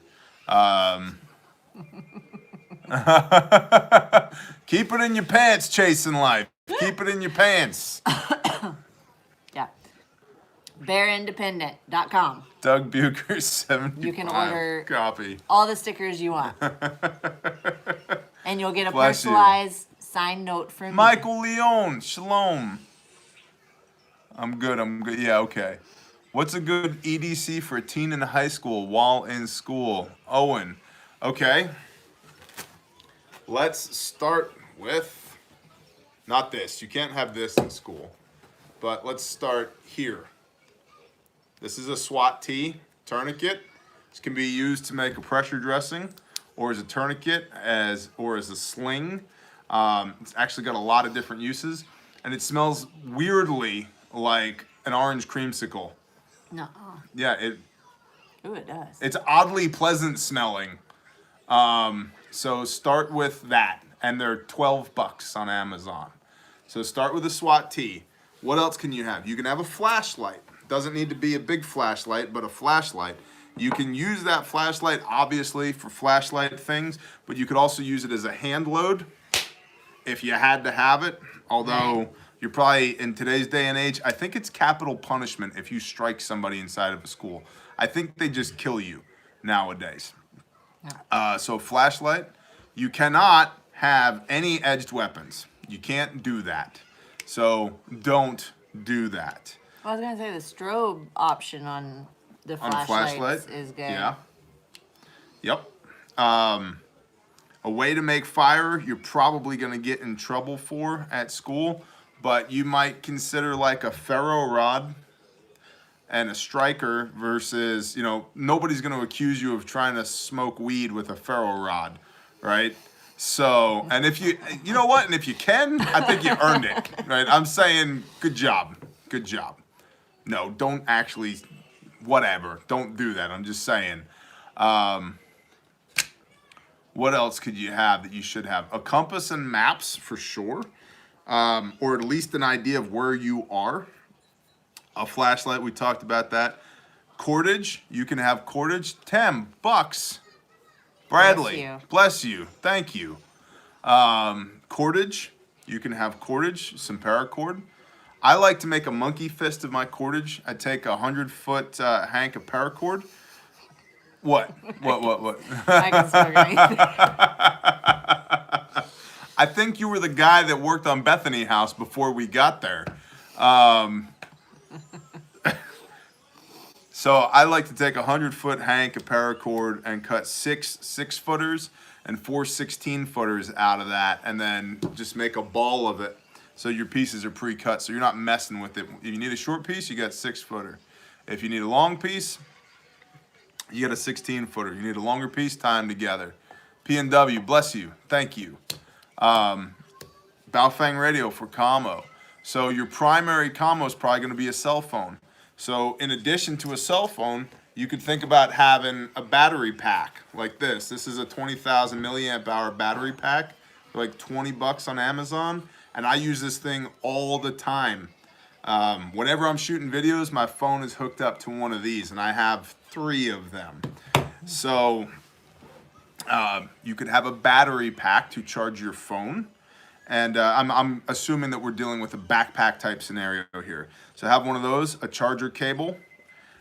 Keep it in your pants, chasing life. Keep it in your pants. Yeah. BearIndependent.com. Doug Bucher, 75. You can order copy. all the stickers you want. And you'll get a Bless you. personalized signed note from me. Michael Leone, shalom. I'm good. Yeah, okay. What's a good EDC for a teen in high school while in school? Owen. Okay. Let's start with, not this. You can't have this in school. But let's start here. This is a SWAT T tourniquet. This can be used to make a pressure dressing or as a tourniquet or as a sling. It's actually got a lot of different uses. And it smells weirdly like an orange creamsicle. Nuh-uh. Yeah, Ooh, it does. it's oddly pleasant smelling. So start with that, and they're $12 on Amazon. So start with a SWAT T. What else can you have? You can have a flashlight. Doesn't need to be a big flashlight, but a flashlight. You can use that flashlight, obviously, for flashlight things, but you could also use it as a hand load if you had to have it. Although you're probably, in today's day and age, I think it's capital punishment if you strike somebody inside of a school. I think they just kill you nowadays. So flashlight, you cannot have any edged weapons. You can't do that. So don't do that. I was gonna say the strobe option on the flashlights is good. Yeah. Yep. A way to make fire you're probably going to get in trouble for at school, but you might consider like a ferro rod and a striker versus, you know, nobody's going to accuse you of trying to smoke weed with a ferro rod, right? So, and if you know what, and if you can, I think you earned it, right? I'm saying good job. Good job. No, don't actually, whatever. Don't do that. I'm just saying. What else could you have that you should have? A compass and maps for sure, or at least an idea of where you are. A flashlight, we talked about that. Cordage, you can have cordage. $10. Bradley, bless you. Thank you. Cordage, you can have cordage, some paracord. I like to make a monkey fist of my cordage. I take a 100-foot hank of paracord. What? I can smoke anything. I think you were the guy that worked on Bethany house before we got there. So I like to take a 100-foot hank of paracord and cut six 6-footers and 4 16-footers out of that, and then just make a ball of it. So your pieces are pre-cut, so you're not messing with it. If you need a short piece, you got 6-footer. If you need a long piece, you got a 16-footer. You need a longer piece, tie them together. P&W, bless you. Thank you. Baofeng radio for commo. So your primary commo is probably going to be a cell phone. So in addition to a cell phone, you could think about having a battery pack like this. This is a 20,000 milliamp hour battery pack, like $20 on Amazon. And I use this thing all the time. Whenever I'm shooting videos, my phone is hooked up to one of these, and I have 3 of them. So you could have a battery pack to charge your phone. And I'm assuming that we're dealing with a backpack type scenario here. So have one of those, a charger cable,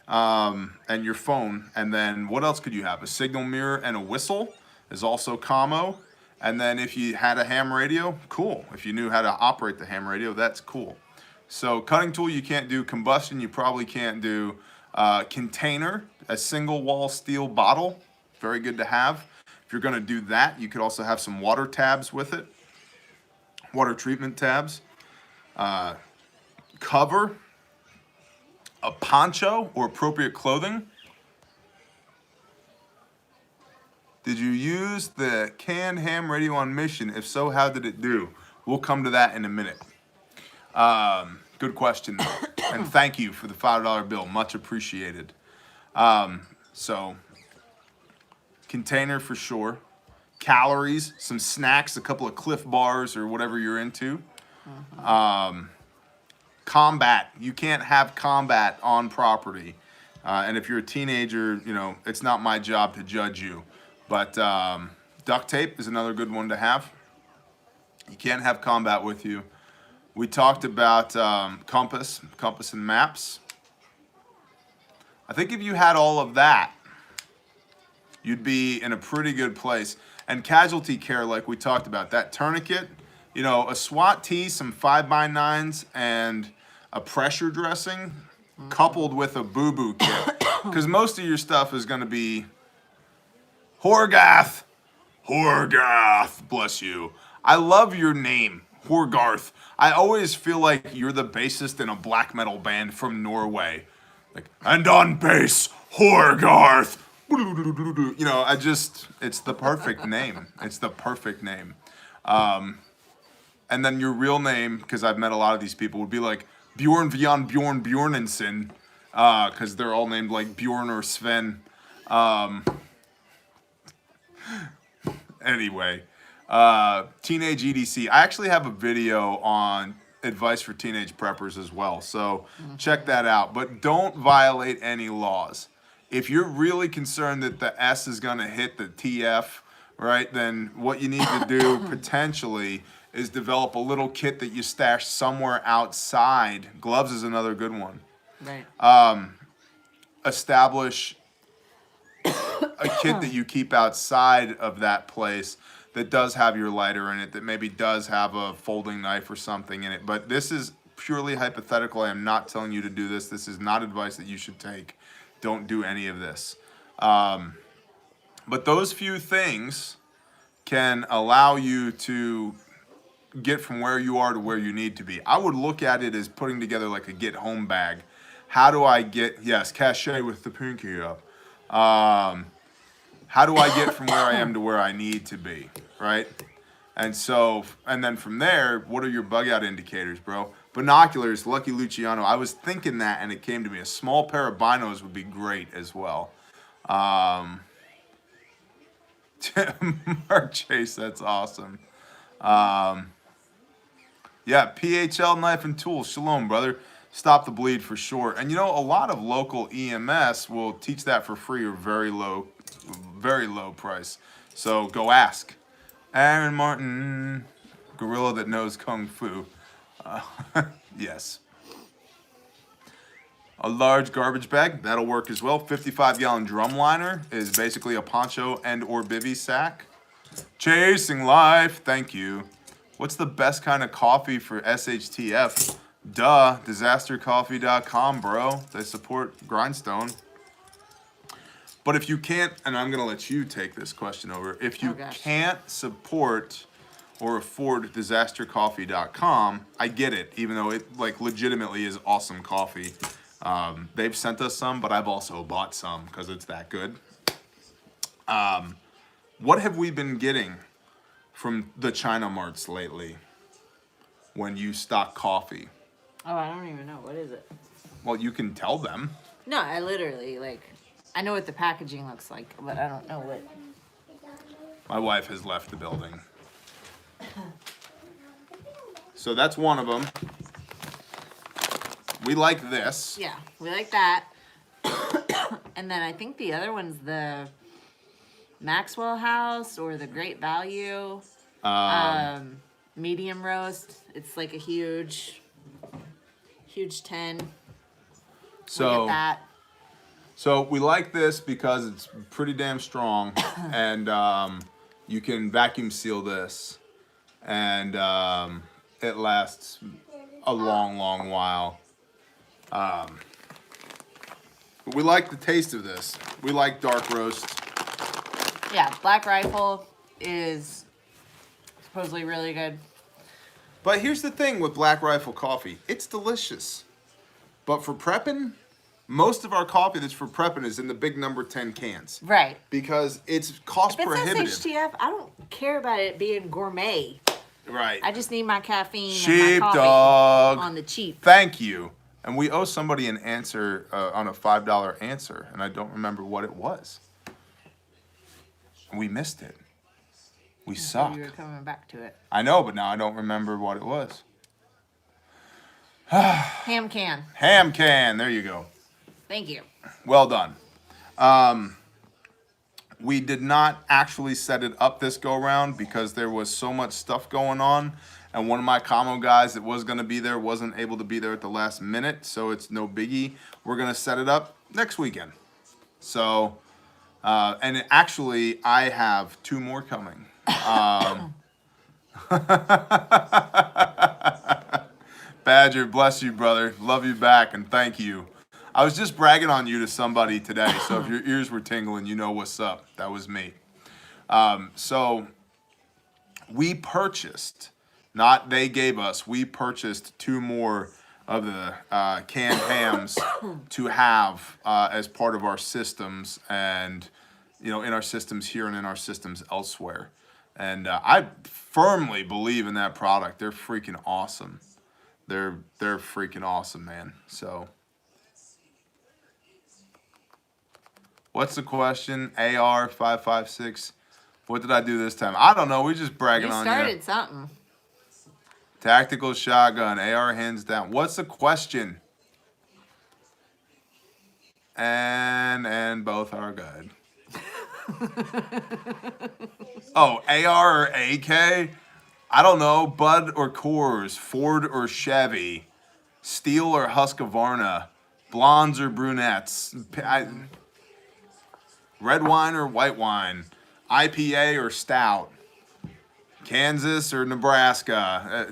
and your phone. And then what else could you have? A signal mirror and a whistle is also commo. And then if you had a ham radio, cool. If you knew how to operate the ham radio, that's cool. So cutting tool, you can't do. Combustion, you probably can't do. Container, a single wall steel bottle, very good to have. If you're going to do that, you could also have some water tabs with it. Water treatment tabs. Cover, a poncho or appropriate clothing. Did you use the canned ham radio on mission? If so, how did it do? We'll come to that in a minute. Good question, though. And thank you for the $5 bill. Much appreciated. So, container for sure. Calories, some snacks, a couple of Cliff Bars or whatever you're into. Combat. You can't have combat on property. And if you're a teenager, you know, it's not my job to judge you. But duct tape is another good one to have. You can't have combat with you. We talked about compass and maps. I think if you had all of that, you'd be in a pretty good place. And casualty care, like we talked about, that tourniquet, you know, a SWAT tee, some 5x9s, and a pressure dressing, coupled with a boo-boo kit. Because most of your stuff is going to be Horgath, bless you. I love your name, Horgarth. I always feel like you're the bassist in a black metal band from Norway. Like, and on bass, Horgarth. You know, it's the perfect name. It's the perfect name. And then your real name, because I've met a lot of these people, would be like Bjorn Bjorn Bjornensen, because they're all named like Bjorn or Sven. Anyway, teenage EDC. I actually have a video on advice for teenage preppers as well, so check that out. But don't violate any laws. If you're really concerned that the S is going to hit the TF, right, then what you need to do potentially is develop a little kit that you stash somewhere outside. Gloves is another good one. Right. Establish a kit that you keep outside of that place that does have your lighter in it, that maybe does have a folding knife or something in it. But this is purely hypothetical. I am not telling you to do this. This is not advice that you should take. Don't do any of this. But those few things can allow you to get from where you are to where you need to be. I would look at it as putting together like a get home bag. How do I get, yes, cachet with the pinky up. How do I get from where I am to where I need to be, right? And so, and then from there, what are your bug out indicators, bro? Binoculars, Lucky Luciano. I was thinking that and it came to me. A small pair of binos would be great as well. Mark Chase, that's awesome. Yeah, PHL knife and tools. Shalom, brother. Stop the bleed for sure. And you know, a lot of local EMS will teach that for free or very low price. So go ask. Aaron Martin, gorilla that knows kung fu. Yes. A large garbage bag, that'll work as well. 55-gallon drum liner is basically a poncho and or bivy sack. Chasing life, thank you. What's the best kind of coffee for SHTF? Duh, disastercoffee.com, bro. They support Grindstone. But if you can't, and I'm going to let you take this question over. If you can't support or afford disastercoffee.com, I get it, even though it like legitimately is awesome coffee. They've sent us some, but I've also bought some because it's that good. What have we been getting from the China marts lately when you stock coffee? Oh, I don't even know. What is it? Well, you can tell them. No, I literally, like, I know what the packaging looks like, but I don't know what. My wife has left the building. So that's one of them. We like this. Yeah, we like that. And then I think the other one's the Maxwell House or the Great Value. Medium roast. It's like a huge 10. So we get that. So we like this because it's pretty damn strong, and you can vacuum seal this, and it lasts a long while. But we like the taste of this. We like dark roast. Yeah, Black Rifle is supposedly really good. But here's the thing with Black Rifle coffee. It's delicious. But for prepping, most of our coffee that's for prepping is in the big number 10 cans. Right. Because it's cost If prohibitive. it's SHTF, I don't care about it being gourmet. Right. I just need my caffeine and Sheepdog. my coffee on the cheap. Thank you. And we owe somebody an answer on a $5 answer, and I don't remember what it was. We missed it. We suck. You were coming back to it. I know, but now I don't remember what it was. Ham can. Ham can. There you go. Thank you. Well done. We did not actually set it up this go round because there was so much stuff going on, and one of my commo guys that was going to be there wasn't able to be there at the last minute, so it's no biggie. We're going to set it up next weekend. So, and actually, I have 2 more coming. Badger, bless you, brother. Love you back, and thank you. I was just bragging on you to somebody today, so if your ears were tingling, you know what's up. That was me. So we purchased, not they gave us, we purchased 2 more of the canned hams to have as part of our systems, and in our systems here and in our systems elsewhere. And I firmly believe in that product. They're freaking awesome. They're freaking awesome, man. So, what's the question? AR556. What did I do this time? I don't know. We're just bragging on you. You started something. Tactical shotgun. AR hands down. What's the question? And both are good. Oh, AR or AK? I don't know. Bud or Coors, Ford or Chevy, Steel or Husqvarna, blondes or brunettes, red wine or white wine, IPA or stout, Kansas or Nebraska.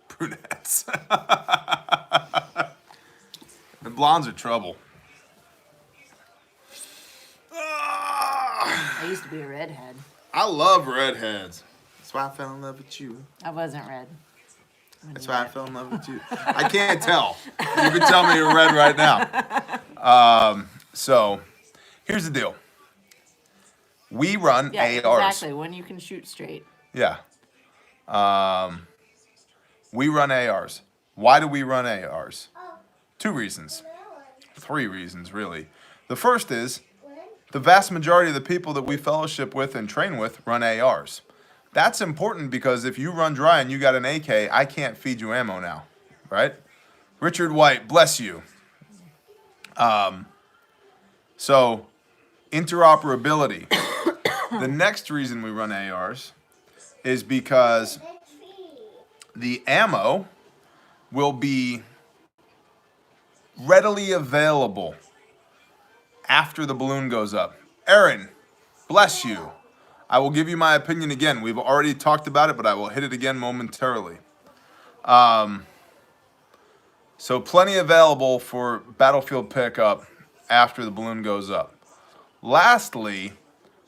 Brunettes. The blondes are trouble. I used to be a redhead. I love redheads. That's why I fell in love with you. I wasn't red. That's why I fell in love with you. I can't tell. You can tell me you're red right now. So, here's the deal. We run Yeah, ARs. exactly. When you can shoot straight. Yeah. We run ARs. Why do we run ARs? 2 reasons. 3 reasons, really. The first is the vast majority of the people that we fellowship with and train with run ARs. That's important because if you run dry and you got an AK, I can't feed you ammo now, right? Richard White, bless you. So, interoperability. The next reason we run ARs is because the ammo will be readily available after the balloon goes up. Aaron, bless you. I will give you my opinion again. We've already talked about it, but I will hit it again momentarily. So plenty available for battlefield pickup after the balloon goes up. Lastly,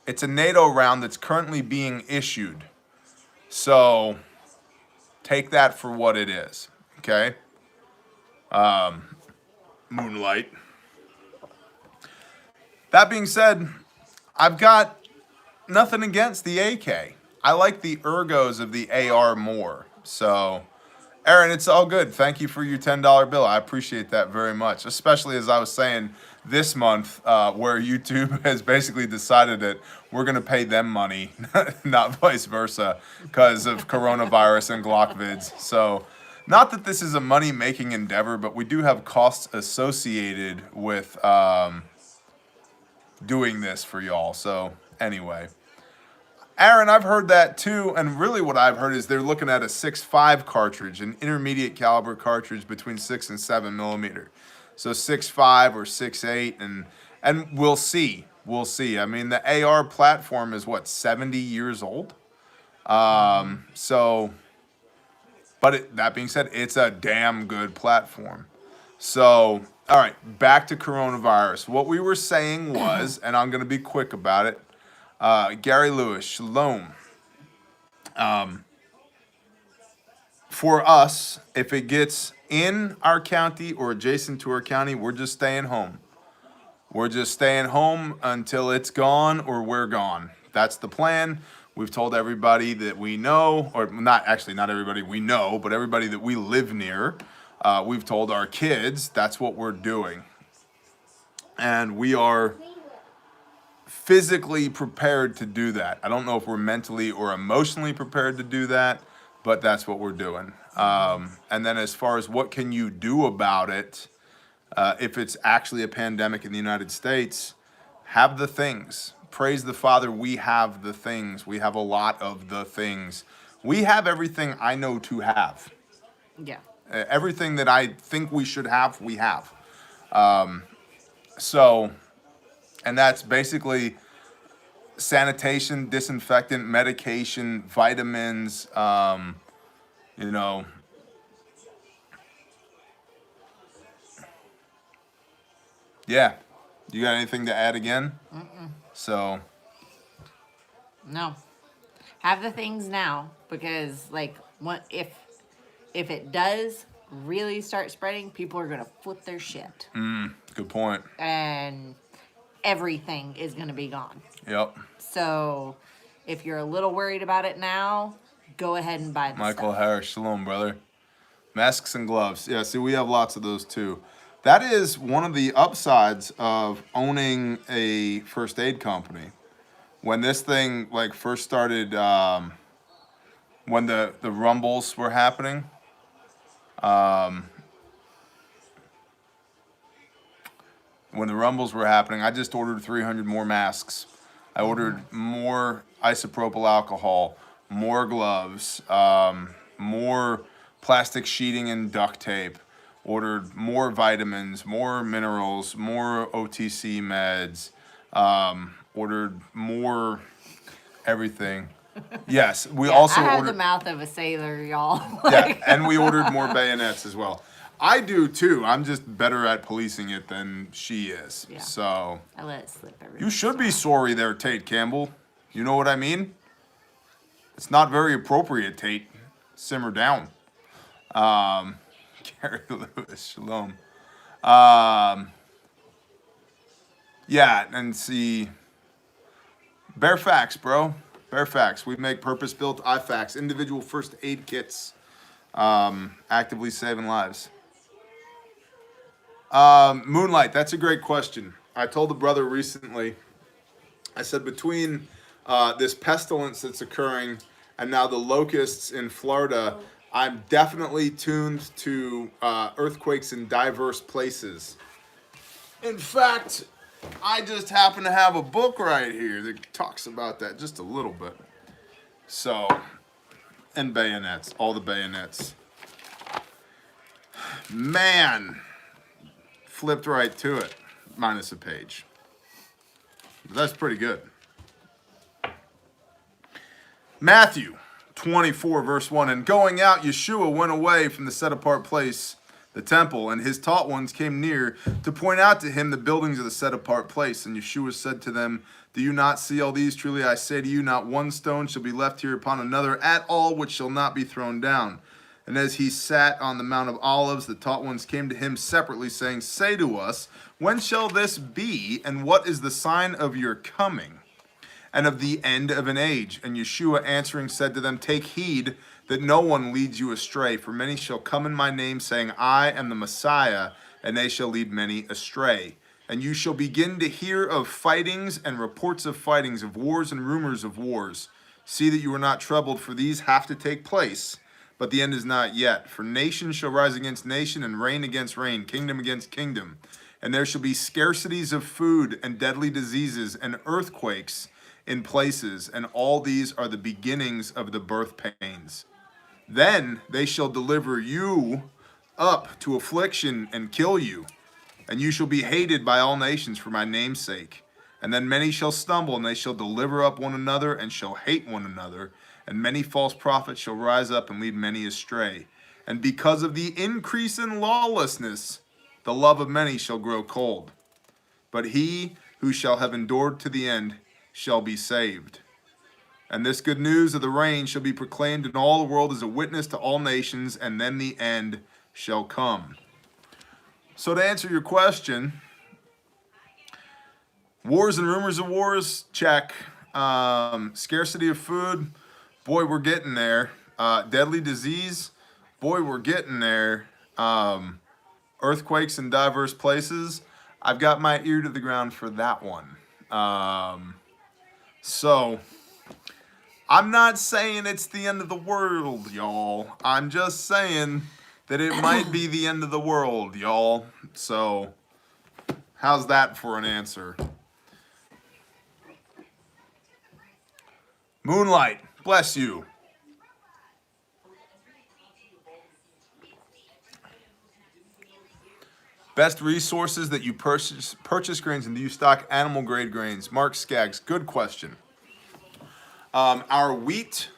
it's a NATO round that's currently being issued. So take that for what it is, okay? Moonlight. That being said, I've got nothing against the AK. I like the ergos of the AR more. So, Aaron, it's all good. Thank you for your $10 bill. I appreciate that very much, especially as I was saying this month where YouTube has basically decided that we're going to pay them money, not vice versa, because of coronavirus and Glock vids. So, not that this is a money-making endeavor, but we do have costs associated with doing this for y'all. So, anyway. Aaron, I've heard that too, and really what I've heard is they're looking at a 6.5 cartridge, an intermediate caliber cartridge between 6 and 7 millimeter. So 6.5 or 6.8, and we'll see. We'll see. I mean, the AR platform is what, 70 years old? So, but that being said, it's a damn good platform. So, all right, back to coronavirus. What we were saying was, and I'm going to be quick about it, Gary Lewis, shalom. For us, if it gets in our county or adjacent to our county, we're just staying home. We're just staying home until it's gone or we're gone. That's the plan. We've told everybody that we know, or not everybody we know, but everybody that we live near. We've told our kids that's what we're doing. And we are physically prepared to do that. I don't know if we're mentally or emotionally prepared to do that, but that's what we're doing. And then as far as what can you do about it, if it's actually a pandemic in the United States, have the things. Praise the Father, we have the things. We have a lot of the things. We have everything I know to have. Yeah. Everything that I think we should have, we have. And that's basically sanitation, disinfectant, medication, vitamins, you know. Yeah. You got anything to add again? Mm-mm. So. No. Have the things now because, like, if it does really start spreading, people are going to flip their shit. Good point. And everything is going to be gone. Yep. So if you're a little worried about it now, go ahead and buy the Michael stuff. Harris, shalom, brother. Masks and gloves. Yeah, see, we have lots of those too. That is one of the upsides of owning a first aid company. When this thing like first started, when the rumbles were happening, When the rumbles were happening, I just ordered 300 more masks. I ordered more isopropyl alcohol, more gloves, more plastic sheeting and duct tape. Ordered more vitamins, more minerals, more OTC meds. Ordered more everything. Yes, we also I have ordered. the mouth of a sailor, y'all. Yeah, and we ordered more bayonets as well. I do too. I'm just better at policing it than she is. Yeah. So I let it slip every you once should in a be while. sorry there, Tate Campbell. You know what I mean? It's not very appropriate, Tate. Simmer down. Gary Lewis, shalom. Yeah, and see, bare facts, bro. Bare facts. We make purpose-built IFAKs, individual first aid kits, actively saving lives. Moonlight, that's a great question. I told a brother recently, I said between this pestilence that's occurring and now the locusts in Florida, I'm definitely tuned to earthquakes in diverse places. In fact, I just happen to have a book right here that talks about that just a little bit. So, and bayonets, all the bayonets. Man, flipped right to it, minus a page. But that's pretty good. Matthew 24, verse 1. And going out, Yeshua went away from the set-apart place, the temple, and his taught ones came near to point out to him the buildings of the set-apart place. And Yeshua said to them, do you not see all these? Truly I say to you, not one stone shall be left here upon another at all, which shall not be thrown down. And as he sat on the Mount of Olives, the taught ones came to him separately, saying, say to us, when shall this be, and what is the sign of your coming, and of the end of an age? And Yeshua answering said to them, take heed that no one leads you astray, for many shall come in my name, saying, I am the Messiah, and they shall lead many astray. And you shall begin to hear of fightings and reports of fightings, of wars and rumors of wars. See that you are not troubled, for these have to take place, but the end is not yet. For nation shall rise against nation, and reign against reign, kingdom against kingdom. And there shall be scarcities of food, and deadly diseases, and earthquakes in places, and all these are the beginnings of the birth pains. Then they shall deliver you up to affliction and kill you, and you shall be hated by all nations for my name's sake. And then many shall stumble, and they shall deliver up one another, and shall hate one another. And many false prophets shall rise up and lead many astray. And because of the increase in lawlessness, the love of many shall grow cold. But he who shall have endured to the end shall be saved. And this good news of the reign shall be proclaimed in all the world as a witness to all nations, and then the end shall come. So to answer your question, wars and rumors of wars, check. Scarcity of food, boy, we're getting there. Deadly disease, boy, we're getting there. Earthquakes in diverse places, I've got my ear to the ground for that one. So, I'm not saying it's the end of the world, y'all. I'm just saying that it might be the end of the world, y'all. So, how's that for an answer? Moonlight, bless you. Best resources that you purchase grains, and do you stock animal grade grains? Mark Skaggs, good question. Our wheat.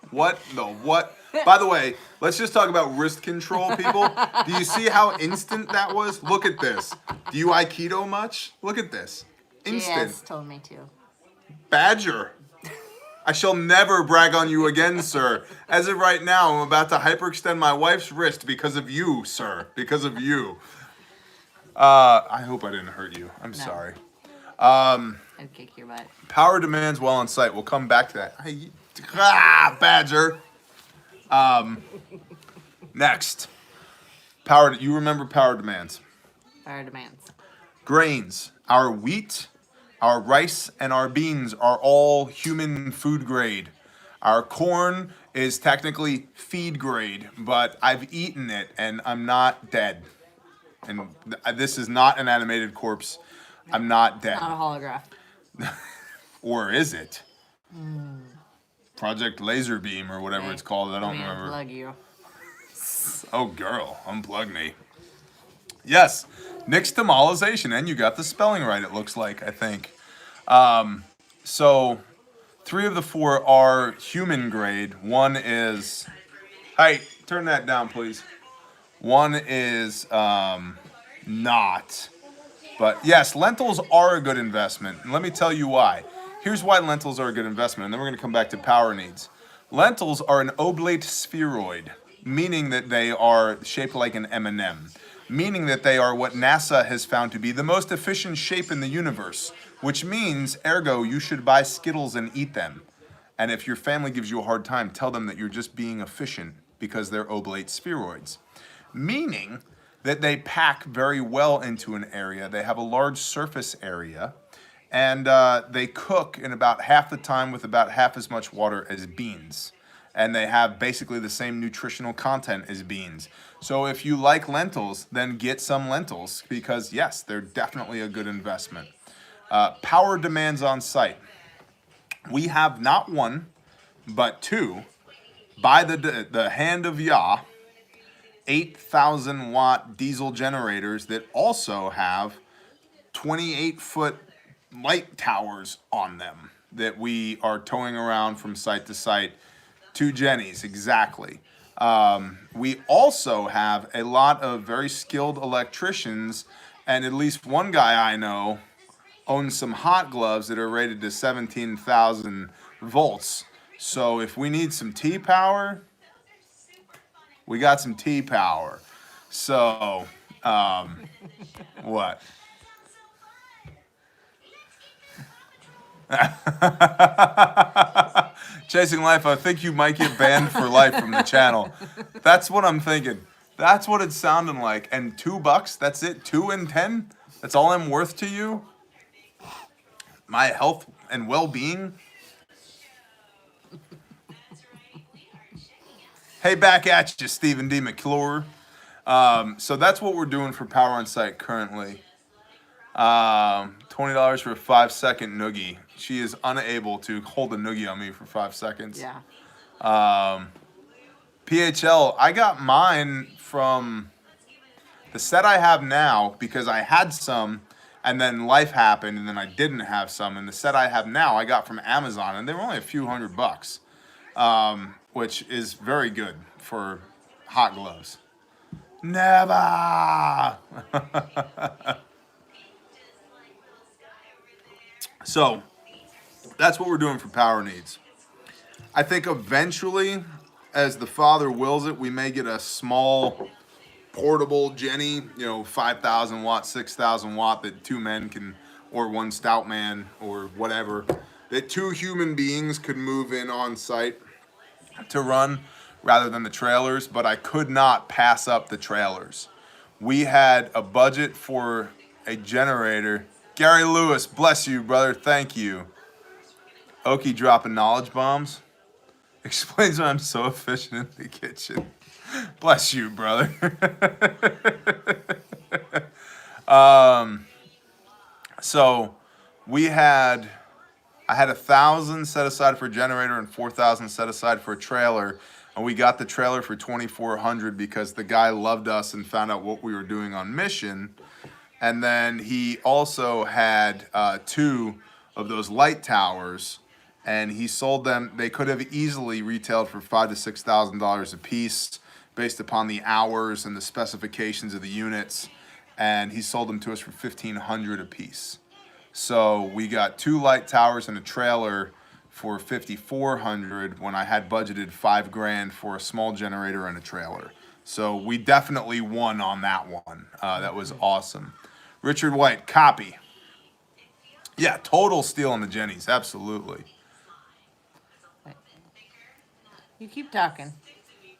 What? By the way, let's just talk about wrist control, people. Do you see how instant that was? Look at this. Do you Aikido much? Look at this. Instant. Yes, told me to. Badger. I shall never brag on you again, sir. As of right now, I'm about to hyperextend my wife's wrist because of you, sir. Because of you. I hope I didn't hurt you. I'm sorry. I'd kick your butt. Power demands while on site. We'll come back to that. Badger. Next. You remember power demands. Power demands. Grains. Our wheat, our rice, and our beans are all human food grade. Our corn is technically feed grade, but I've eaten it and I'm not dead. And this is not an animated corpse. I'm not dead. Not a holograph. Or is it? Project Laserbeam or whatever it's called. I don't remember. Unplug you. Oh, girl, unplug me. Yes, nixtamalization, and you got the spelling right, it looks like, I think. So 3 of the 4 are human grade. One is, hey, turn that down, please. One is not. But yes, lentils are a good investment. And let me tell you why. Here's why lentils are a good investment, and then we're going to come back to power needs. Lentils are an oblate spheroid, meaning that they are shaped like an M&M, meaning that they are what NASA has found to be the most efficient shape in the universe, which means, ergo, you should buy Skittles and eat them. And if your family gives you a hard time, tell them that you're just being efficient because they're oblate spheroids, meaning that they pack very well into an area. They have a large surface area, and they cook in about half the time with about half as much water as beans. And they have basically the same nutritional content as beans. So if you like lentils, then get some lentils because, yes, they're definitely a good investment. Power demands on site. We have not 1, but 2, by the hand of Yah, 8,000 watt diesel generators that also have 28-foot light towers on them that we are towing around from site to site. 2 Jennies, exactly. We also have a lot of very skilled electricians, and at least one guy I know owns some hot gloves that are rated to 17,000 volts. So if we need some T-power, we got some T-power. So, what? Chasing Life, I think you might get banned for life from the channel. That's what I'm thinking. That's what it's sounding like. And $2, that's it? 2 and 10? That's all I'm worth to you? My health and well-being? Hey, back at you, Stephen D. McClure. So that's what we're doing for Power on Site currently. $20 for a 5-second noogie. She is unable to hold a noogie on me for 5 seconds. Yeah. PHL, I got mine from the set I have now because I had some and then life happened and then I didn't have some. And the set I have now I got from Amazon and they were only a few $100, which is very good for hot gloves. Never! So, that's what we're doing for power needs. I think eventually, as the Father wills it, we may get a small, portable Jenny, 5,000 watt, 6,000 watt that 2 men can, or 1 stout man, or whatever, that 2 human beings could move in on site to run rather than the trailers, but I could not pass up the trailers. We had a budget for a generator. Gary Lewis, bless you, brother. Thank you. Okie dropping knowledge bombs. Explains why I'm so efficient in the kitchen. Bless you, brother. So I had 1,000 set aside for a generator and 4,000 set aside for a trailer. And we got the trailer for $2,400 because the guy loved us and found out what we were doing on mission. And then he also had 2 of those light towers, and he sold them. They could have easily retailed for $5,000 to $6,000 a piece, based upon the hours and the specifications of the units. And he sold them to us for $1,500 a piece. So we got 2 light towers and a trailer for $5,400 when I had budgeted $5,000 for a small generator and a trailer. So we definitely won on that one. That was awesome. Richard White, copy. Yeah, total steal on the Jennies, absolutely. You keep talking.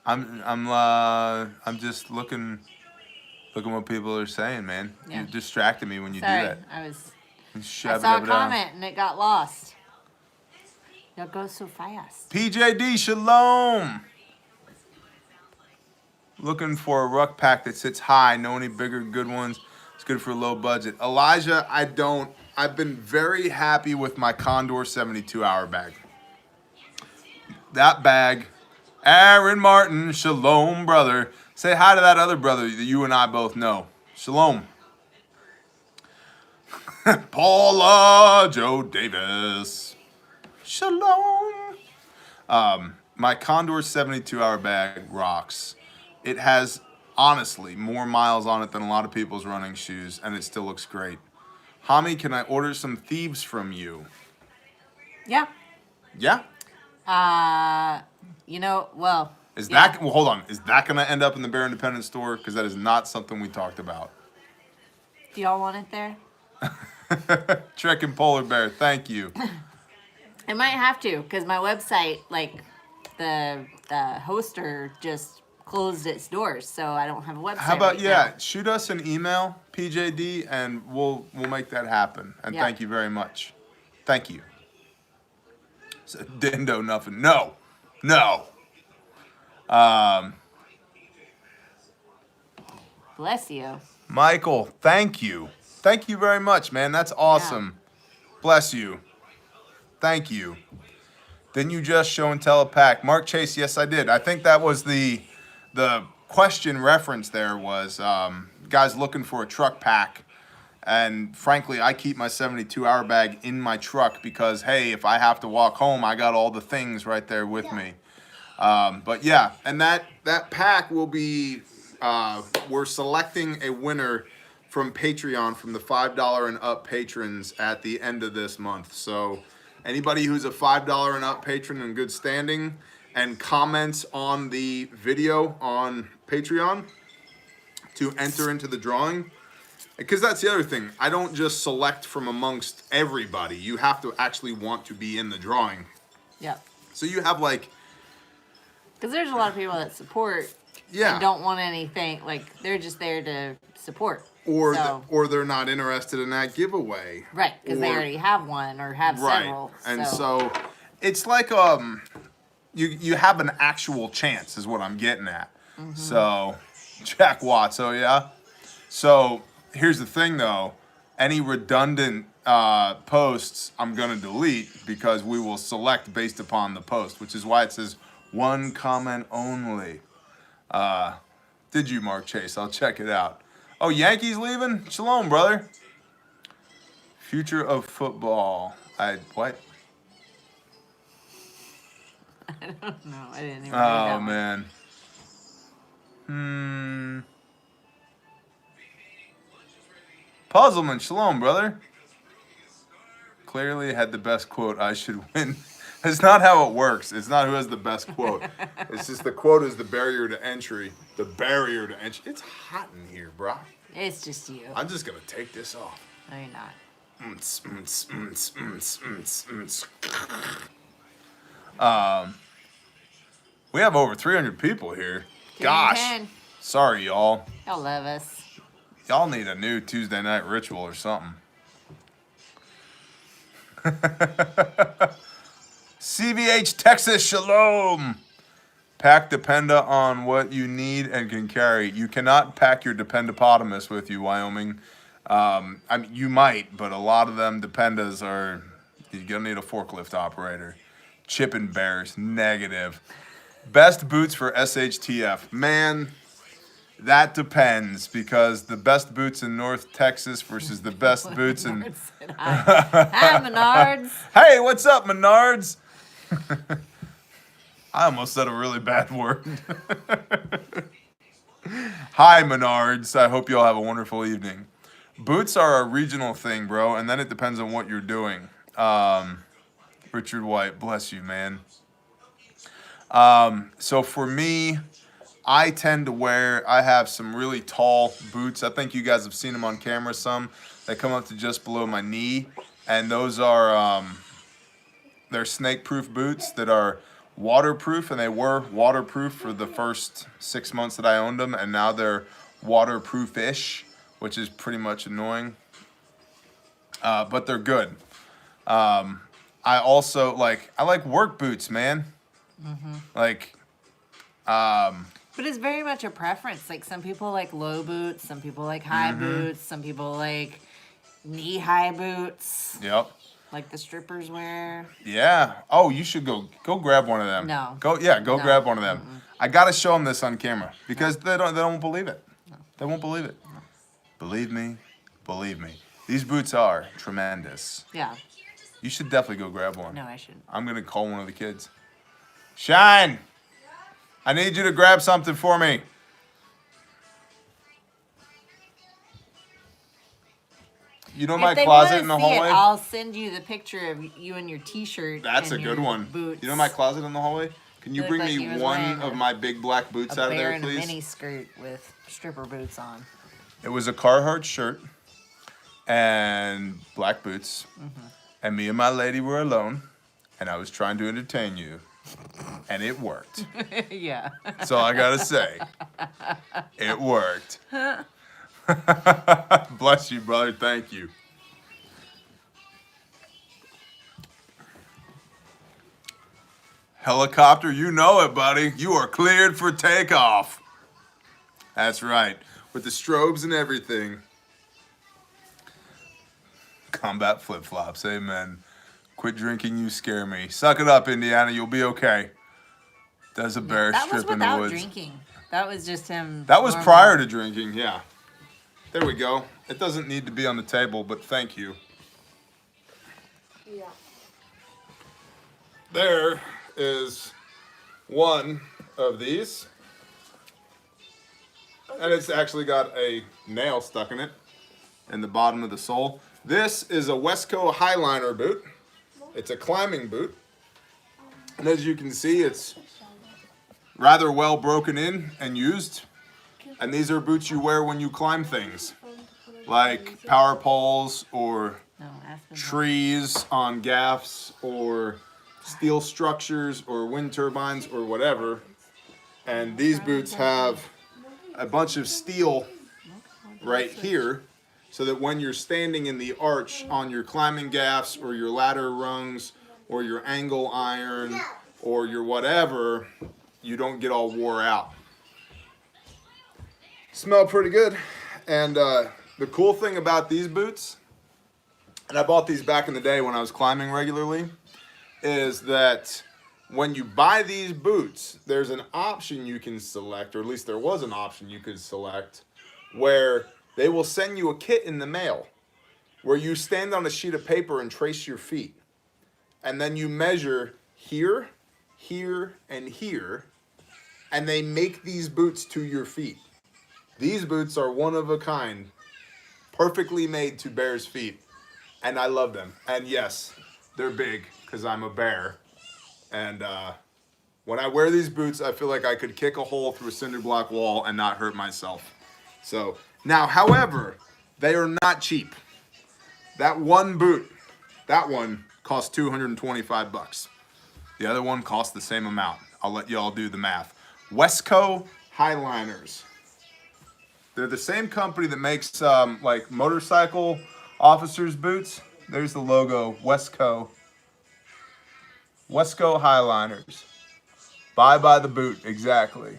I'm just looking what people are saying, man. Yeah. You distracted me when you Sorry, do that. I saw a comment and it got lost. Y'all go so fast. PJD, shalom. Looking for a ruck pack that sits high. Know any bigger good ones? It's good for a low budget. Elijah, I don't. I've been very happy with my Condor 72-hour bag. That bag, Aaron Martin, shalom, brother. Say hi to that other brother that you and I both know. Shalom. Paula Joe Davis. Shalom. My Condor 72-hour bag rocks. It has, honestly, more miles on it than a lot of people's running shoes, and it still looks great. Hami, can I order some thieves from you? Yeah. Yeah? Well. Is that, well, hold on. Is that going to end up in the Bear Independent store? Because that is not something we talked about. Do y'all want it there? Trek and Polar Bear, thank you. I might have to, because my website, like, the hoster just closed its doors, so I don't have a website. How about, right yeah, now. shoot us an email, PJD, and we'll make that happen. And Yeah. thank you very much. Thank you. So, Dindo, nothing. No. Bless you. Michael, thank you. Thank you very much, man. That's awesome. Bless you. Thank you. Didn't you just show and tell a pack? Mark Chase, yes, I did. I think that was the question reference there was guys looking for a truck pack. And frankly, I keep my 72-hour bag in my truck because, hey, if I have to walk home, I got all the things right there with me. But yeah, and that pack will be, we're selecting a winner from Patreon, from the $5 and up patrons at the end of this month. So anybody who's a $5 and up patron in good standing and comments on the video on Patreon to enter into the drawing. Because that's the other thing. I don't just select from amongst everybody. You have to actually want to be in the drawing. Yep. So you have like... Because there's a lot of people that support and don't want anything. Like, they're just there to support. Or they're not interested in that giveaway. Right, because they already have one or have several. And so it's like you have an actual chance is what I'm getting at. Mm-hmm. So Jack Watts, oh yeah. So here's the thing though, any redundant posts I'm gonna delete because we will select based upon the post, which is why it says one comment only. Did you, Mark Chase? I'll check it out. Oh, Yankees leaving? Shalom, brother. Future of football. What? I don't know. I didn't even read that Oh, one. man. Puzzleman, shalom, brother. Clearly had the best quote. I should win. It's not how it works. It's not who has the best quote. It's just the quote is the barrier to entry. The barrier to entry. It's hot in here, bro. It's just you. I'm just going to take this off. No, you're not. We have over 300 people here. 10. Gosh. Sorry, y'all. Y'all love us. Y'all need a new Tuesday night ritual or something. CVH Texas, shalom. Pack dependa on what you need and can carry. You cannot pack your dependopotamus with you, Wyoming. I mean, you might, but a lot of them dependas are, you're going to need a forklift operator. Chipping bears, negative. Best boots for SHTF. Man, that depends, because the best boots in North Texas versus the best boots in... Hi, Menards. Hey, what's up, Menards? I almost said a really bad word. Hi, Menards. I hope you all have a wonderful evening. Boots are a regional thing, bro, and then it depends on what you're doing. Richard White, bless you, man. So for me, I tend to I have some really tall boots. I think you guys have seen them on camera some. They come up to just below my knee, and those are, they're snake-proof boots that are waterproof, and they were waterproof for the first 6 months that I owned them, and now they're waterproof-ish, which is pretty much annoying. But they're good. I also I like work boots, man. Like, But it's very much a preference. Like some people like low boots, some people like high boots, some people like knee-high boots, yep. like the strippers wear. Yeah. Oh, you should go grab one of them. No. Go No. grab one of them. I gotta show them this on camera because they don't believe it. They won't believe it. Believe me. These boots are tremendous. Yeah. You should definitely go grab one. No, I shouldn't. I'm gonna call one of the kids. Shine. I need you to grab something for me. You know my If they closet wanna in the see it, hallway? I'll send you the picture of you and your T-shirt. That's a and good your one. Boots. You know my closet in the hallway? Can you Looked bring like he me was one wearing of a- my big black boots a out of bear there, in a please? mini skirt with stripper boots on. It was a Carhartt shirt and black boots. And me and my lady were alone. And I was trying to entertain you. And it worked. Yeah. So I gotta say, it worked. Bless you, brother. Thank you. Helicopter, you know it, buddy. You are cleared for takeoff. That's right. With the strobes and everything. Combat flip-flops, amen. Quit drinking, you scare me. Suck it up, Indiana. You'll be okay. There's a bear That was strip in the without woods. drinking. That was just him. That was normal. prior to drinking, yeah. There we go. It doesn't need to be on the table, but thank you. Yeah. There is one of these. And it's actually got a nail stuck in it in the bottom of the sole. This is a Wesco Highliner boot. It's a climbing boot. And as you can see, it's rather well broken in and used. And these are boots you wear when you climb things, like power poles or No, ask him. trees on gaffs or steel structures or wind turbines or whatever. And these boots have a bunch of steel right here so that when you're standing in the arch on your climbing gaffs or your ladder rungs or your angle iron or your whatever, you don't get all wore out. Smell pretty good. And the cool thing about these boots, and I bought these back in the day when I was climbing regularly, is that when you buy these boots, there's an option you can select, or at least there was an option you could select, where they will send you a kit in the mail where you stand on a sheet of paper and trace your feet. And then you measure here, here, and here, and they make these boots to your feet. These boots are one of a kind, perfectly made to bear's feet, and I love them. And yes, they're big because I'm a bear. And when I wear these boots, I feel like I could kick a hole through a cinder block wall and not hurt myself. So now, however, they are not cheap. That one boot, that one cost $225. The other one cost the same amount. I'll let y'all do the math. Wesco Highliners. They're the same company that makes like motorcycle officers' boots. There's the logo, Wesco. Wesco Highliners. Buy by the boot, exactly.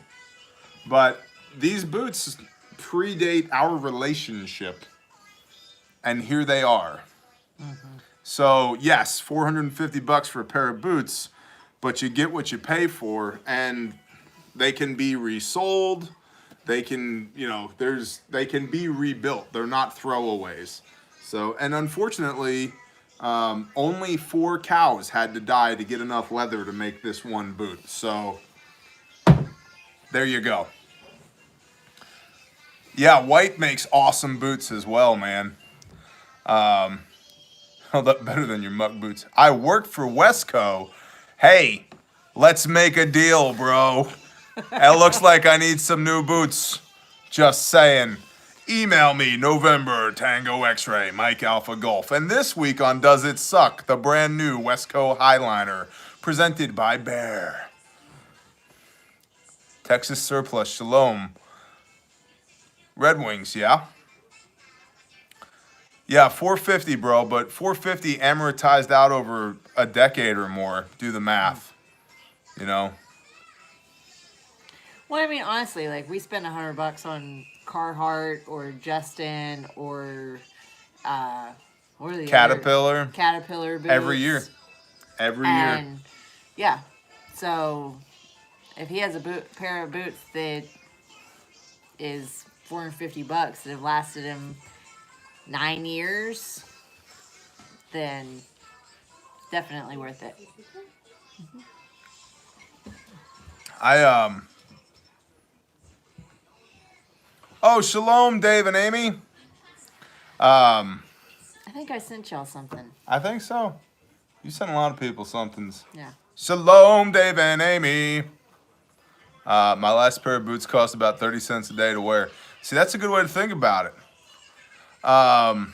But these boots predate our relationship. And here they are. So yes, $450 for a pair of boots, but you get what you pay for, and they can be resold. They can, they can be rebuilt. They're not throwaways. So, and unfortunately, only 4 cows had to die to get enough leather to make this one boot. So, there you go. Yeah, White makes awesome boots as well, man. Held up better than your muck boots. I work for Wesco. Hey, let's make a deal, bro. It looks like I need some new boots. Just saying. Email me, November, Tango X-Ray, Mike Alpha Golf. And this week on Does It Suck, the brand new Wesco Highliner, presented by Bear. Texas Surplus, Shalom. Red Wings, yeah? Yeah, 450, bro, but 450 amortized out over a decade or more. Do the math. You know? Well, I mean, honestly, like we spend $100 on Carhartt or Justin or what are the Caterpillar. other? Caterpillar boots Every year. Every year. and yeah. So if he has a pair of boots that is $450 that have lasted him 9 years, then definitely worth it. Oh, shalom, Dave and Amy. I think I sent y'all something. I think so. You sent a lot of people somethings. Yeah. Shalom, Dave and Amy. My last pair of boots cost about 30 cents a day to wear. See, that's a good way to think about it. I'll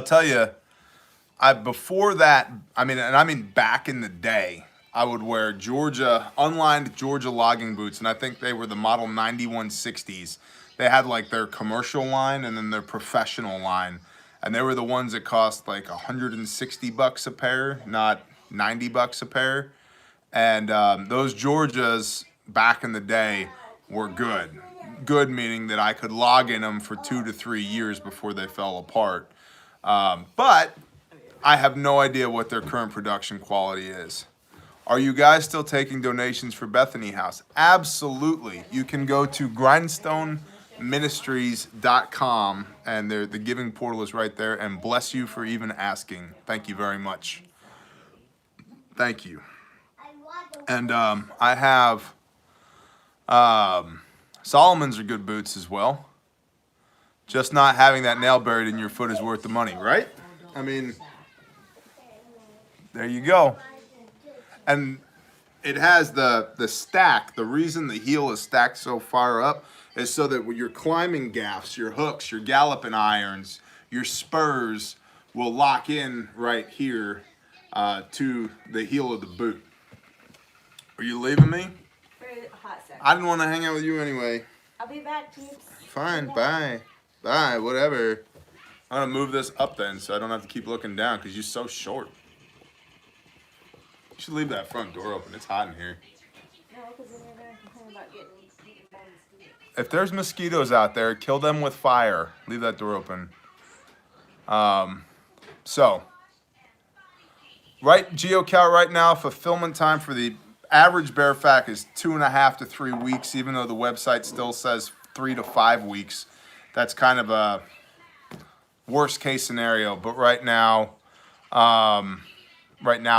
tell you, before that, I mean back in the day, I would wear unlined Georgia logging boots, and I think they were the model 9160s. They had like their commercial line and then their professional line, and they were the ones that cost like $160 a pair, not $90 a pair. And those Georgias back in the day were good. Good meaning that I could log in them for 2 to 3 years before they fell apart. But I have no idea what their current production quality is. Are you guys still taking donations for Bethany House? Absolutely. You can go to grindstoneministries.com, and the giving portal is right there, and bless you for even asking. Thank you very much. Thank you. And I have Solomon's are good boots as well. Just not having that nail buried in your foot is worth the money, right? I mean, there you go. And it has the stack. The reason the heel is stacked so far up is so that your climbing gaffs, your hooks, your galloping irons, your spurs will lock in right here to the heel of the boot. Are you leaving me? For a hot second. I didn't want to hang out with you anyway. I'll be back, peeps. Fine, bye. Bye, whatever. I'm going to move this up then so I don't have to keep looking down because you're so short. You should leave that front door open. It's hot in here. No, because then you're going to complain about getting eaten by mosquitoes. If there's mosquitoes out there, kill them with fire. Leave that door open. So, GeoCal right now, fulfillment time for the average bear fact is 2.5 to 3 weeks, even though the website still says 3 to 5 weeks. That's kind of a worst case scenario, but right now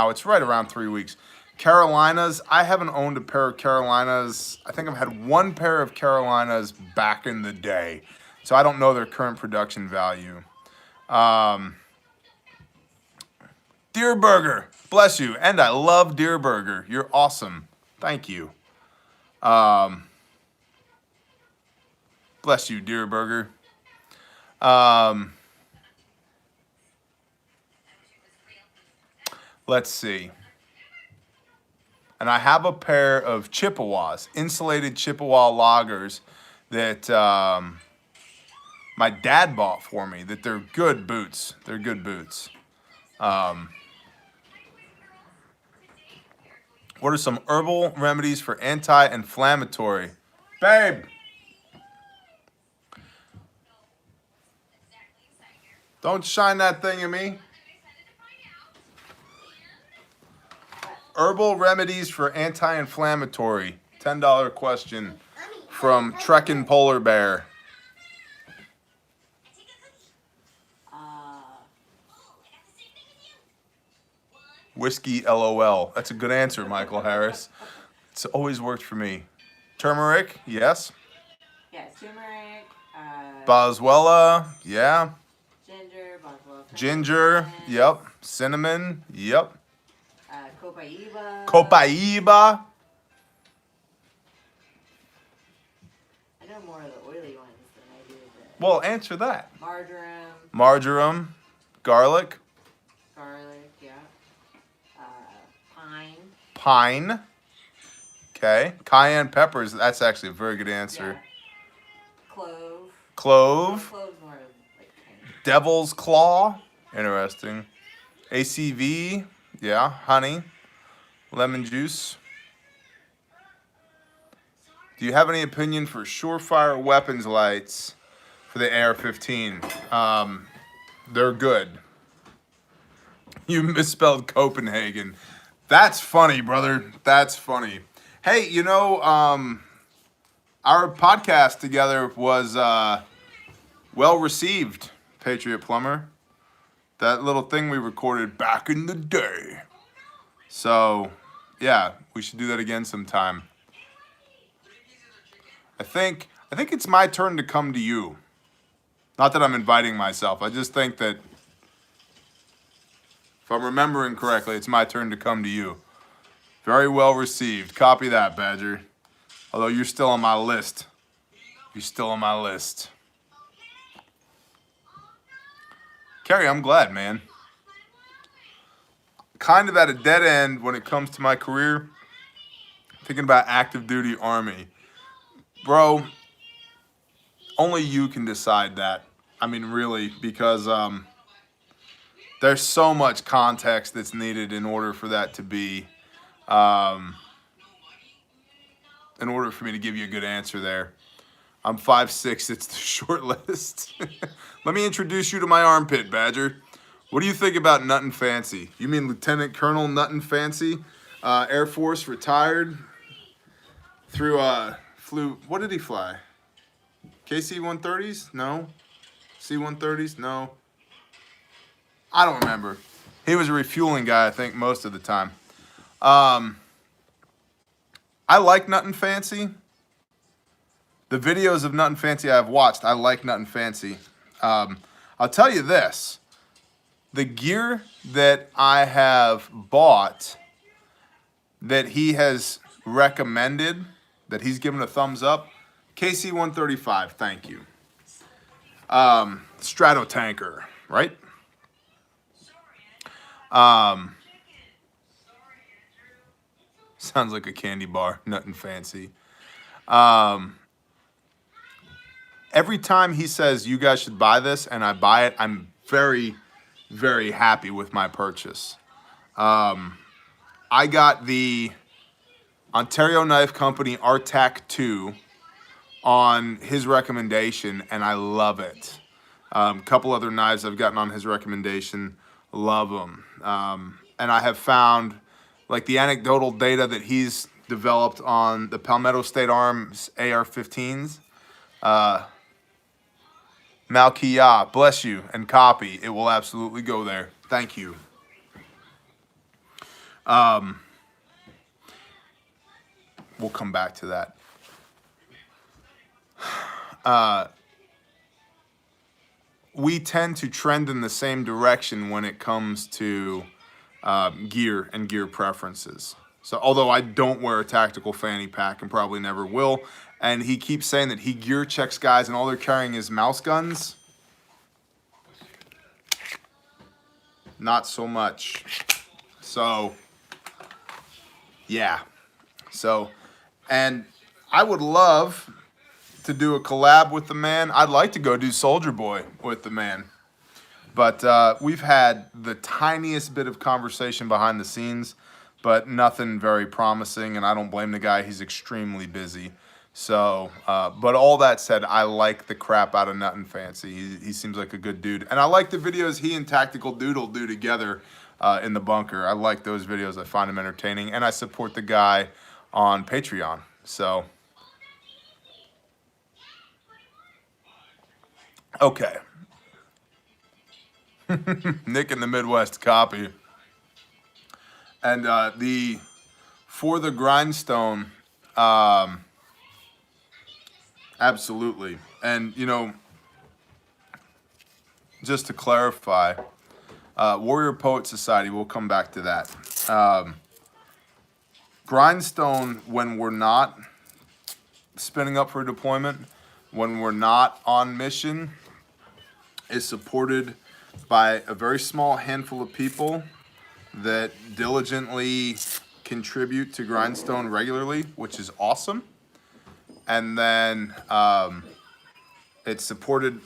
it's right around 3 weeks. Carolinas, I haven't owned a pair of Carolinas. I think I've had one pair of Carolinas back in the day, so I don't know their current production value. Deer Burger, bless you, and I love Deer Burger. You're awesome. Thank you. Bless you, Deer Burger. Let's see. And I have a pair of Chippewas, insulated Chippewa loggers that my dad bought for me, that they're good boots. They're good boots. What are some herbal remedies for anti-inflammatory? Babe! Don't shine that thing at me. Herbal remedies for anti-inflammatory. $10 question from Trekkin' Polar Bear. Whiskey LOL. That's a good answer, Michael Harris. It's always worked for me. Turmeric, yes. Yes, turmeric. Boswellia, yeah. Ginger, boswellia. Ginger, yep. Cinnamon, yep. Copaiba. Copaiba. I know more of the oily ones than I do the Well, answer that. marjoram, Marjoram, garlic, yeah. Pine. pine. Okay. Cayenne peppers, that's actually a very good answer. Yeah. Clove. Clove. Clove's more of like Devil's Claw. Interesting. ACV. Yeah. Honey. Lemon juice. Do you have any opinion for surefire weapons lights for the AR-15? They're good. You misspelled Copenhagen. That's funny, brother. That's funny. Hey, you know, our podcast together was well received, Patriot Plumber. That little thing we recorded back in the day. So, yeah, we should do that again sometime. I think it's my turn to come to you. Not that I'm inviting myself. I just think that if I'm remembering correctly, it's my turn to come to you. Very well received. Copy that, Badger. Although you're still on my list. You're still on my list. Kerry, I'm glad, man. Kind of at a dead end when it comes to my career. Thinking about active duty Army. Bro, only you can decide that. I mean, really, because there's so much context that's needed in order for that to be, in order for me to give you a good answer there. I'm 5'6", it's the short list. Let me introduce you to my armpit, Badger. What do you think about Nuttin' Fancy? You mean Lieutenant Colonel Nuttin' Fancy? Air Force, retired. Flew, what did he fly? KC-130s? No. C-130s? No. I don't remember. He was a refueling guy, I think, most of the time. I like Nuttin' Fancy. The videos of Nuttin' Fancy I've watched, I like Nuttin' Fancy. I'll tell you this. The gear that I have bought that he has recommended, that he's given a thumbs up, KC-135, thank you. Strato tanker, right? Sounds like a candy bar, Nuttin' Fancy. Every time he says you guys should buy this and I buy it, I'm very, very happy with my purchase. I got the Ontario Knife Company RTAC 2 on his recommendation, and I love it. Couple other knives I've gotten on his recommendation, love them. And I have found, like, the anecdotal data that he's developed on the Palmetto State Arms AR-15s. Malkia, bless you, and copy. It will absolutely go there. Thank you. We'll come back to that. We tend to trend in the same direction when it comes to gear and gear preferences. So although I don't wear a tactical fanny pack and probably never will, and he keeps saying that he gear checks guys and all they're carrying is mouse guns, not so much. So, yeah. So, and I would love to do a collab with the man. I'd like to go do Soldier Boy with the man. But we've had the tiniest bit of conversation behind the scenes, but nothing very promising, and I don't blame the guy. He's extremely busy. So, but all that said, I like the crap out of Nuttin' Fancy. He seems like a good dude. And I like the videos he and Tactical Doodle do together in the bunker. I like those videos. I find them entertaining. And I support the guy on Patreon. So, okay. Nick in the Midwest, copy. And for the Grindstone, absolutely. And, you know, just to clarify, Warrior Poet Society, we'll come back to that. Grindstone, when we're not spinning up for deployment, when we're not on mission, is supported by a very small handful of people that diligently contribute to Grindstone regularly, which is awesome. And then it's supported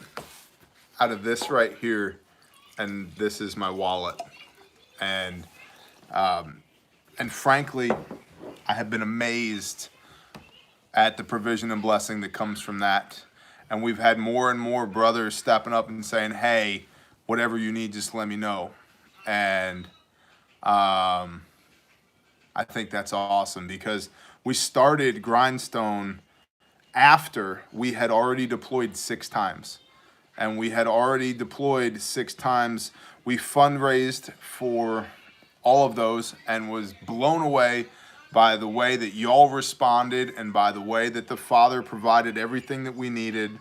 out of this right here, and this is my wallet. And frankly, I have been amazed at the provision and blessing that comes from that. And we've had more and more brothers stepping up and saying, hey, whatever you need, just let me know. And I think that's awesome, because we started Grindstone after we had already deployed 6 times. And we had already deployed 6 times. We fundraised for all of those and was blown away by the way that y'all responded and by the way that the Father provided everything that we needed.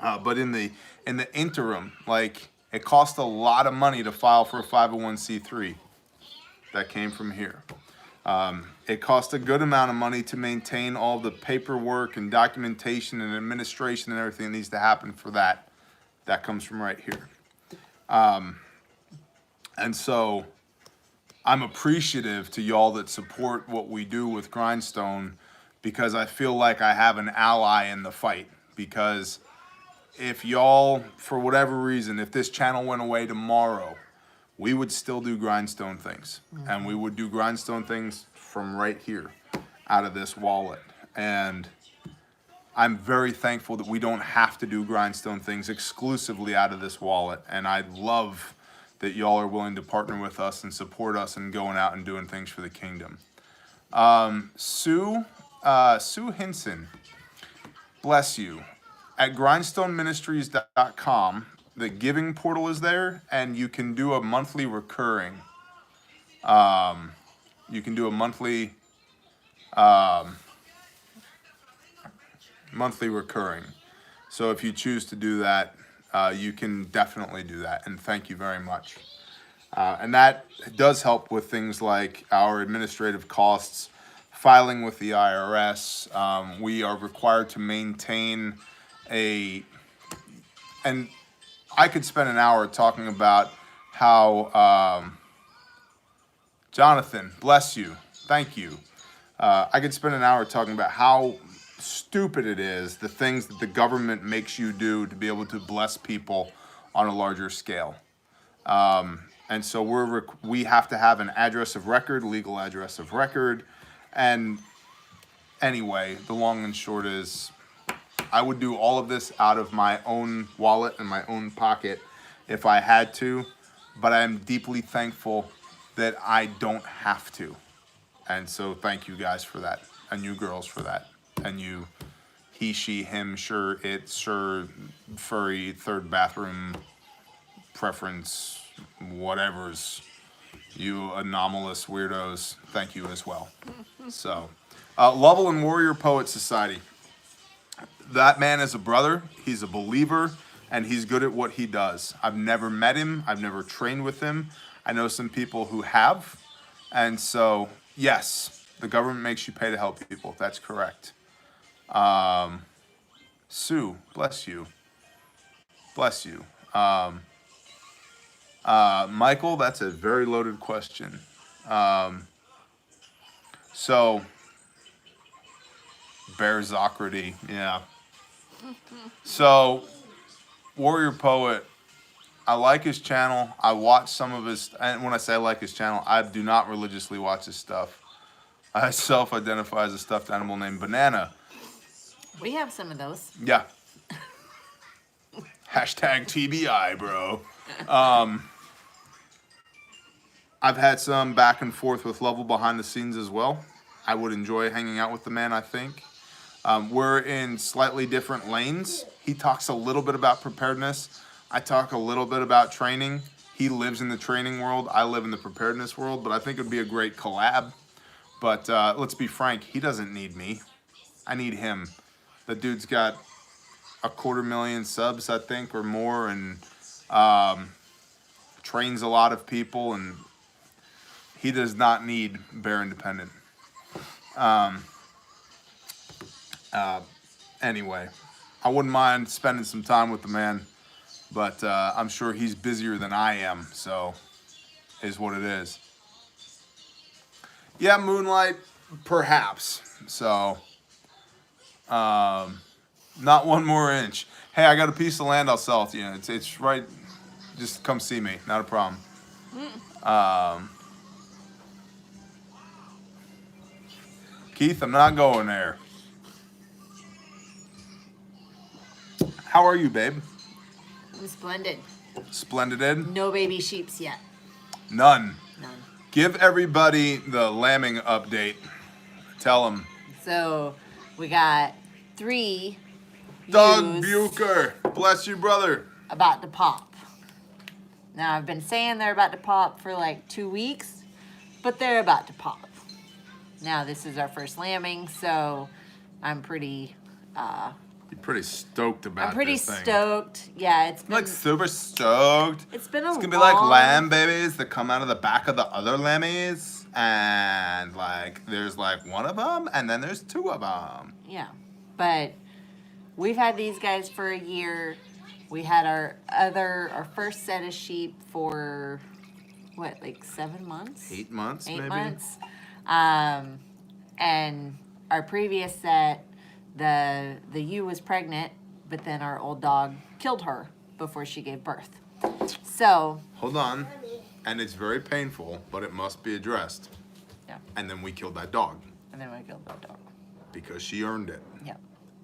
But in the interim, like, it cost a lot of money to file for a 501c3 that came from here. It cost a good amount of money to maintain all the paperwork and documentation and administration and everything that needs to happen for that. That comes from right here. And so I'm appreciative to y'all that support what we do with Grindstone, because I feel like I have an ally in the fight. Because if y'all, for whatever reason, if this channel went away tomorrow, we would still do Grindstone things. And we would do Grindstone things from right here, out of this wallet. And I'm very thankful that we don't have to do Grindstone things exclusively out of this wallet. And I love that y'all are willing to partner with us and support us and going out and doing things for the kingdom. Sue Hinson, bless you. At grindstoneministries.com, the giving portal is there, and you can do a monthly recurring. You can do a monthly recurring. So if you choose to do that, you can definitely do that, and thank you very much. And that does help with things like our administrative costs, filing with the IRS. We are required to maintain and I could spend an hour talking about how, Jonathan, bless you, thank you. I could spend an hour talking about how stupid it is, the things that the government makes you do to be able to bless people on a larger scale. And so we have to have an address of record, legal address of record. And anyway, the long and short is, I would do all of this out of my own wallet and my own pocket if I had to, but I am deeply thankful that I don't have to. And so thank you guys for that, and you girls for that, and you, he, she, him, sure, it, sure, furry, third bathroom, preference, whatever's, you anomalous weirdos, thank you as well. So, Lovell and Warrior Poet Society. That man is a brother, he's a believer, and he's good at what he does. I've never met him, I've never trained with him. I know some people who have, and so, yes, the government makes you pay to help people, that's correct. Sue, bless you. Bless you. Michael, that's a very loaded question. So, Bearzocrity, yeah. So, Warrior Poet, I like his channel. I watch some of his, and when I say I like his channel, I do not religiously watch his stuff. I self-identify as a stuffed animal named Banana. We have some of those. Yeah. Hashtag TBI, bro. I've had some back and forth with Lovell behind the scenes as well. I would enjoy hanging out with the man, I think. We're in slightly different lanes. He talks a little bit about preparedness. I talk a little bit about training. He lives in the training world. I live in the preparedness world, but I think it would be a great collab. But let's be frank, he doesn't need me. I need him. The dude's got 250,000 subs, I think, or more, and trains a lot of people, and he does not need Bear Independent. Anyway, I wouldn't mind spending some time with the man, but I'm sure he's busier than I am, so is what it is. Yeah, Moonlight, perhaps. So, not one more inch. Hey, I got a piece of land I'll sell to you. It's right. Just come see me. Not a problem. Keith, I'm not going there. How are you, babe? I'm splendid. Splendid? No baby sheeps yet. None. None. Give everybody the lambing update. Tell them. So we got 3 Doug ewes Bucher. Bless you, brother. about to pop. Now I've been saying they're about to pop for like 2 weeks, but they're about to pop. Now this is our first lambing, so I'm pretty You're pretty stoked about I'm pretty this thing. stoked. Yeah, it's been Like super stoked. it's been a It's gonna be like long- lamb babies that come out of the back of the other lammies, and like there's like one of them, and then there's 2 of them. Yeah, but we've had these guys for a year. We had our first set of sheep for what, like 7 months? 8 months, 8 maybe. months. And our previous set, the ewe was pregnant, but then our old dog killed her before she gave birth. So Hold on, and it's very painful, but it must be addressed. yeah, And then we killed that dog and then we killed that dog. because she earned it, Yeah,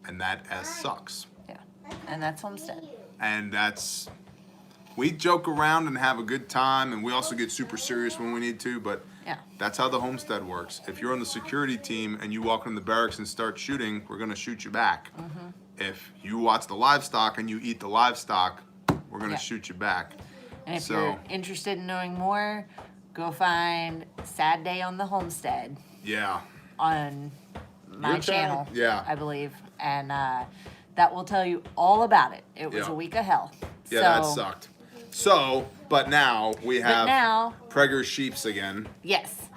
and that sucks. yeah, and that's homestead. And we joke around and have a good time, and we also get super serious when we need to, but Yeah, that's how the homestead works. If you're on the security team and you walk in the barracks and start shooting, we're gonna shoot you back. If you watch the livestock and you eat the livestock, we're gonna Yeah. shoot you back. and if So- you're interested in knowing more, go find Sad Day on the Homestead Yeah. on my Your channel? channel, Yeah. I believe, and that will tell you all about it. It was Yeah. a week of hell. Yeah, so, that sucked. So, but now we But have now, Prager sheeps again. yes,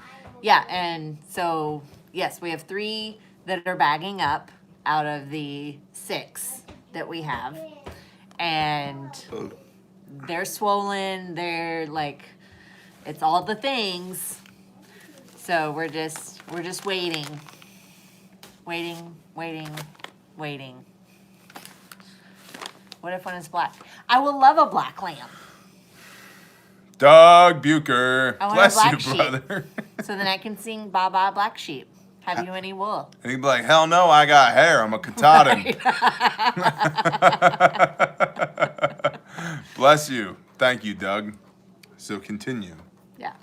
yeah, and so yes, we have 3 that are bagging up out of the 6 that we have, and they're swollen. They're like, it's all the things. So we're just waiting. What if one is black? I will love a black lamb. Doug Bucher. I want a Bless you, black sheep. brother. So then I can sing Ba Ba Black Sheep. Have you any wool? And he'd be like, hell no, I got hair. I'm a Katahdin. Bless you. Thank you, Doug. So continue. Yeah.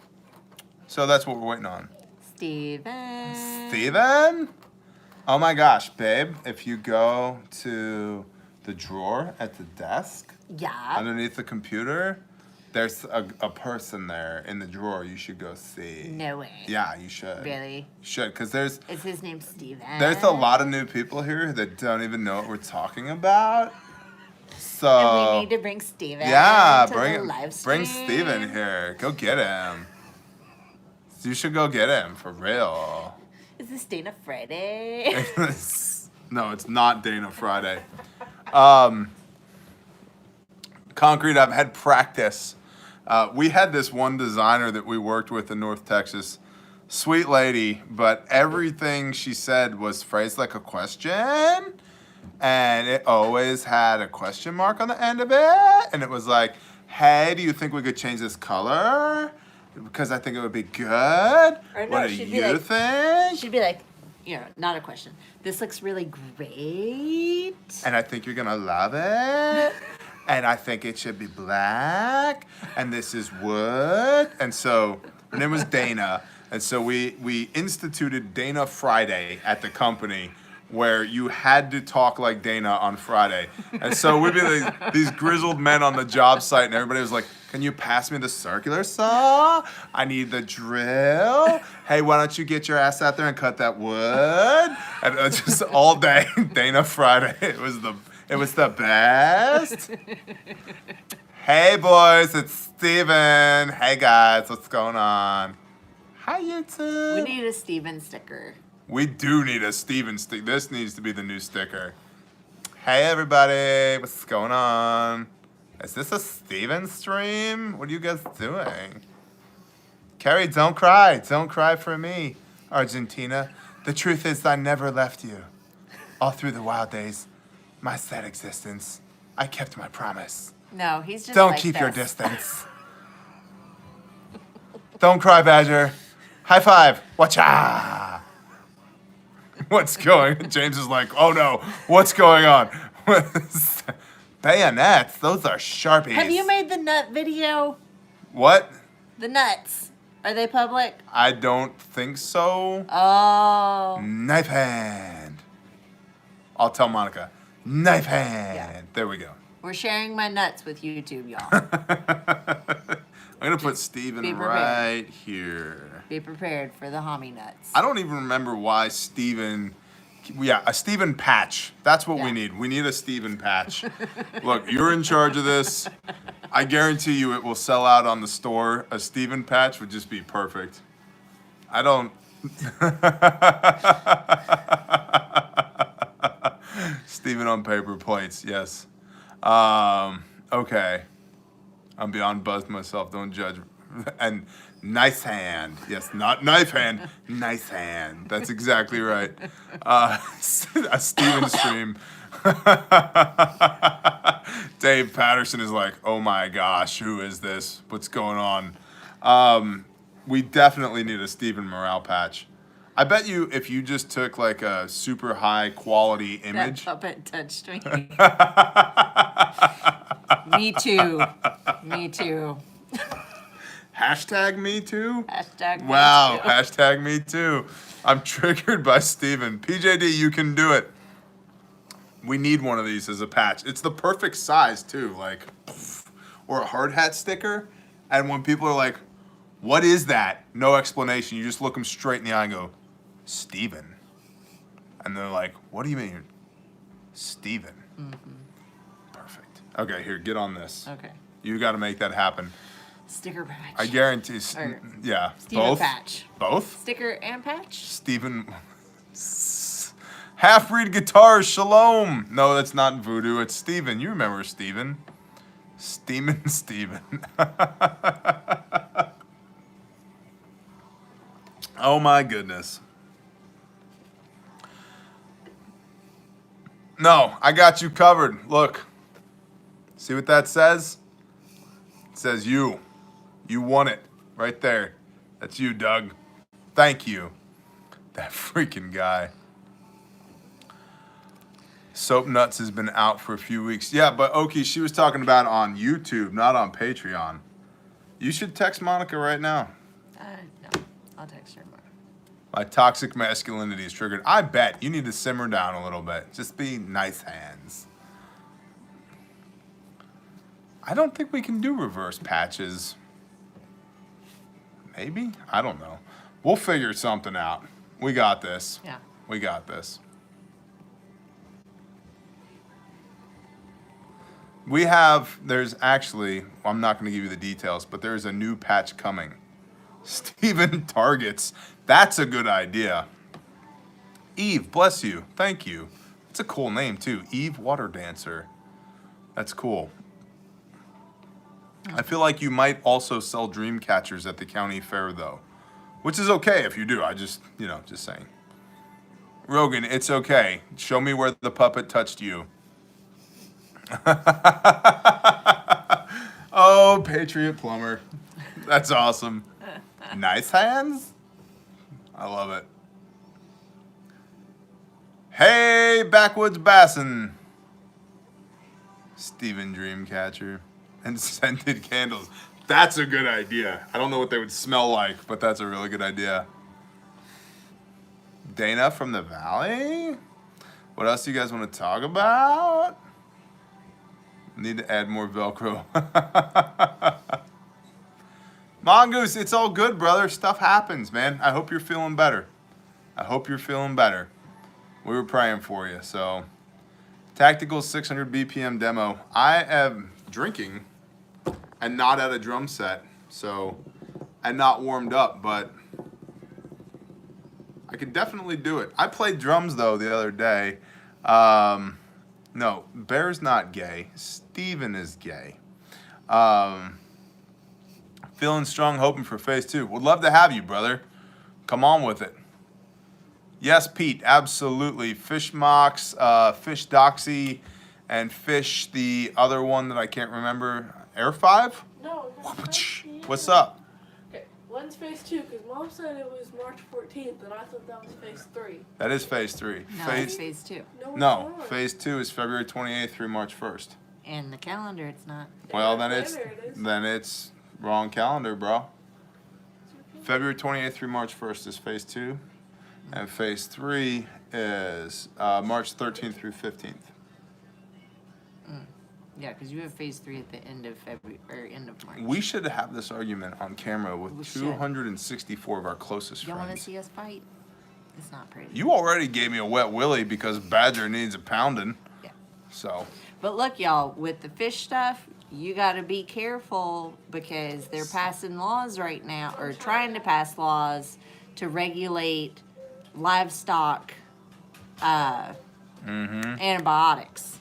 So that's what we're waiting on. Steven. Steven? Oh my gosh, babe. If you go to the drawer at the desk Yeah. underneath the computer, there's a person there in the drawer you should go see. No way. Yeah, you should. Really? You should, because there's Is his name Steven? a lot of new people here that don't even know what we're talking about. So And we need to bring Steven. yeah, to bring the live bring stream. Steven here. Go get him. You should go get him for real. Is this Dana Friday? No, it's not Dana Friday. Concrete, I've had practice. We had this one designer that we worked with in North Texas. Sweet lady, but everything she said was phrased like a question. And it always had a question mark on the end of it. And it was like, hey, do you think we could change this color? Because I think it would be good. Or no, What do she'd be you like- think? She'd be like, not a question. This looks really great. And I think you're gonna love it. And I think it should be black. And this is wood. And so her name was Dana. And so we instituted Dana Friday at the company, where you had to talk like Dana on Friday. And so we'd be like, these grizzled men on the job site, and everybody was like, can you pass me the circular saw? I need the drill. Hey, why don't you get your ass out there and cut that wood? And just all day, Dana Friday. It was the best. Hey boys, it's Steven. Hey guys, what's going on? Hi YouTube. We need a Steven sticker. We do need a Steven stick. This needs to be the new sticker. Hey everybody, what's going on? Is this a Steven stream? What are you guys doing? Carrie, don't cry. Don't cry for me, Argentina. The truth is I never left you. All through the wild days, my sad existence. I kept my promise. No, he's just Don't like keep your this. distance. Don't cry, Badger. High five. Watcha. What's going? James is like, oh no, what's going on? Bayonets. Those are Sharpies. Have you made the nut video? What? The nuts. Are they public? I don't think so. Oh. Knife hand. I'll tell Monica. Knife hand. Yeah. There we go. We're sharing my nuts with YouTube, y'all. I'm going to put Steven be prepared. right here. Be prepared for the homie nuts. I don't even remember why Steven... Yeah, a Steven patch. That's what we Yeah. need. We need a Steven patch. Look, you're in charge of this. I guarantee you it will sell out on the store. A Steven patch would just be perfect. I don't... Steven on paper plates, yes. Okay. I'm beyond buzzed myself, don't judge. And nice hand. Yes, not knife hand, nice hand. That's exactly right. A Steven stream. Dave Patterson is like, oh my gosh, who is this? What's going on? We definitely need a Steven morale patch. I bet you if you just took like a super high quality image. That puppet touched me. Me too. Me too. Hashtag me too? Hashtag me Wow, too. hashtag me too. I'm triggered by Steven. PJD, you can do it. We need one of these as a patch. It's the perfect size too, like, or a hard hat sticker. And when people are like, what is that? No explanation. You just look them straight in the eye and go, Steven. And they're like, what do you mean? Steven. Mm-hmm. Perfect. Okay, here, get on this. Okay. You got to make that happen. Sticker patch. I guarantee. Or Yeah. Steven Both. patch. Both. Sticker and patch? Steven. Half-breed guitars, shalom. No, that's not voodoo. It's Steven. You remember Steven. Steven. Oh my goodness. No, I got you covered. Look. See what that says? It says you. You won it. Right there. That's you, Doug. Thank you. That freaking guy. Soap Nuts has been out for a few weeks. Yeah, but Oki, she was talking about it on YouTube, not on Patreon. You should text Monica right now. No. I'll text her more. My toxic masculinity is triggered. I bet you need to simmer down a little bit. Just be nice hands. I don't think we can do reverse patches. Maybe? I don't know. We'll figure something out. We got this. Yeah. We got this. We have, there's actually, I'm not going to give you the details, but there's a new patch coming. Steven Targets. That's a good idea. Eve, bless you. Thank you. It's a cool name, too. Eve Water Dancer. That's cool. I feel like you might also sell dream catchers at the county fair, though. Which is okay if you do. I just, just saying. Rogan, it's okay. Show me where the puppet touched you. Oh, Patriot Plumber. That's awesome. Nice hands? I love it. Hey, Backwoods Bassin. Steven Dreamcatcher. And scented candles. That's a good idea. I don't know what they would smell like, but that's a really good idea. Dana from the Valley? What else do you guys want to talk about? Need to add more Velcro. Mongoose, it's all good, brother. Stuff happens, man. I hope you're feeling better. I hope you're feeling better. We were praying for you, so. Tactical 600 BPM demo. I am drinking and not at a drum set, so, and not warmed up, but I could definitely do it. I played drums, though, the other day. No, Bear's not gay. Steven is gay. Feeling strong, hoping for phase 2. Would love to have you, brother. Come on with it. Yes, Pete, absolutely. Fish Mox, Fish Doxy, and fish the other one that I can't remember. Air 5? No. What's up? Okay, when's phase 2? Because Mom said it was March 14th, and I thought that was phase 3. That is phase 3. No, it's phase 2. No, phase 2 is February 28th through March 1st. In the calendar, it's not. Well, Yeah, then it's wrong calendar, bro. February 28th through March 1st is phase 2, and phase 3 is March 13th through 15th. Yeah, because you have phase 3 at the end of February or end of March. We should have this argument on camera with We should. 264 of our closest Y'all want to friends. see us fight? It's not pretty. You already gave me a wet willy because Badger needs a pounding. Yeah. So, But look, y'all, with the fish stuff, you got to be careful because they're passing laws right now, or trying to pass laws to regulate livestock antibiotics.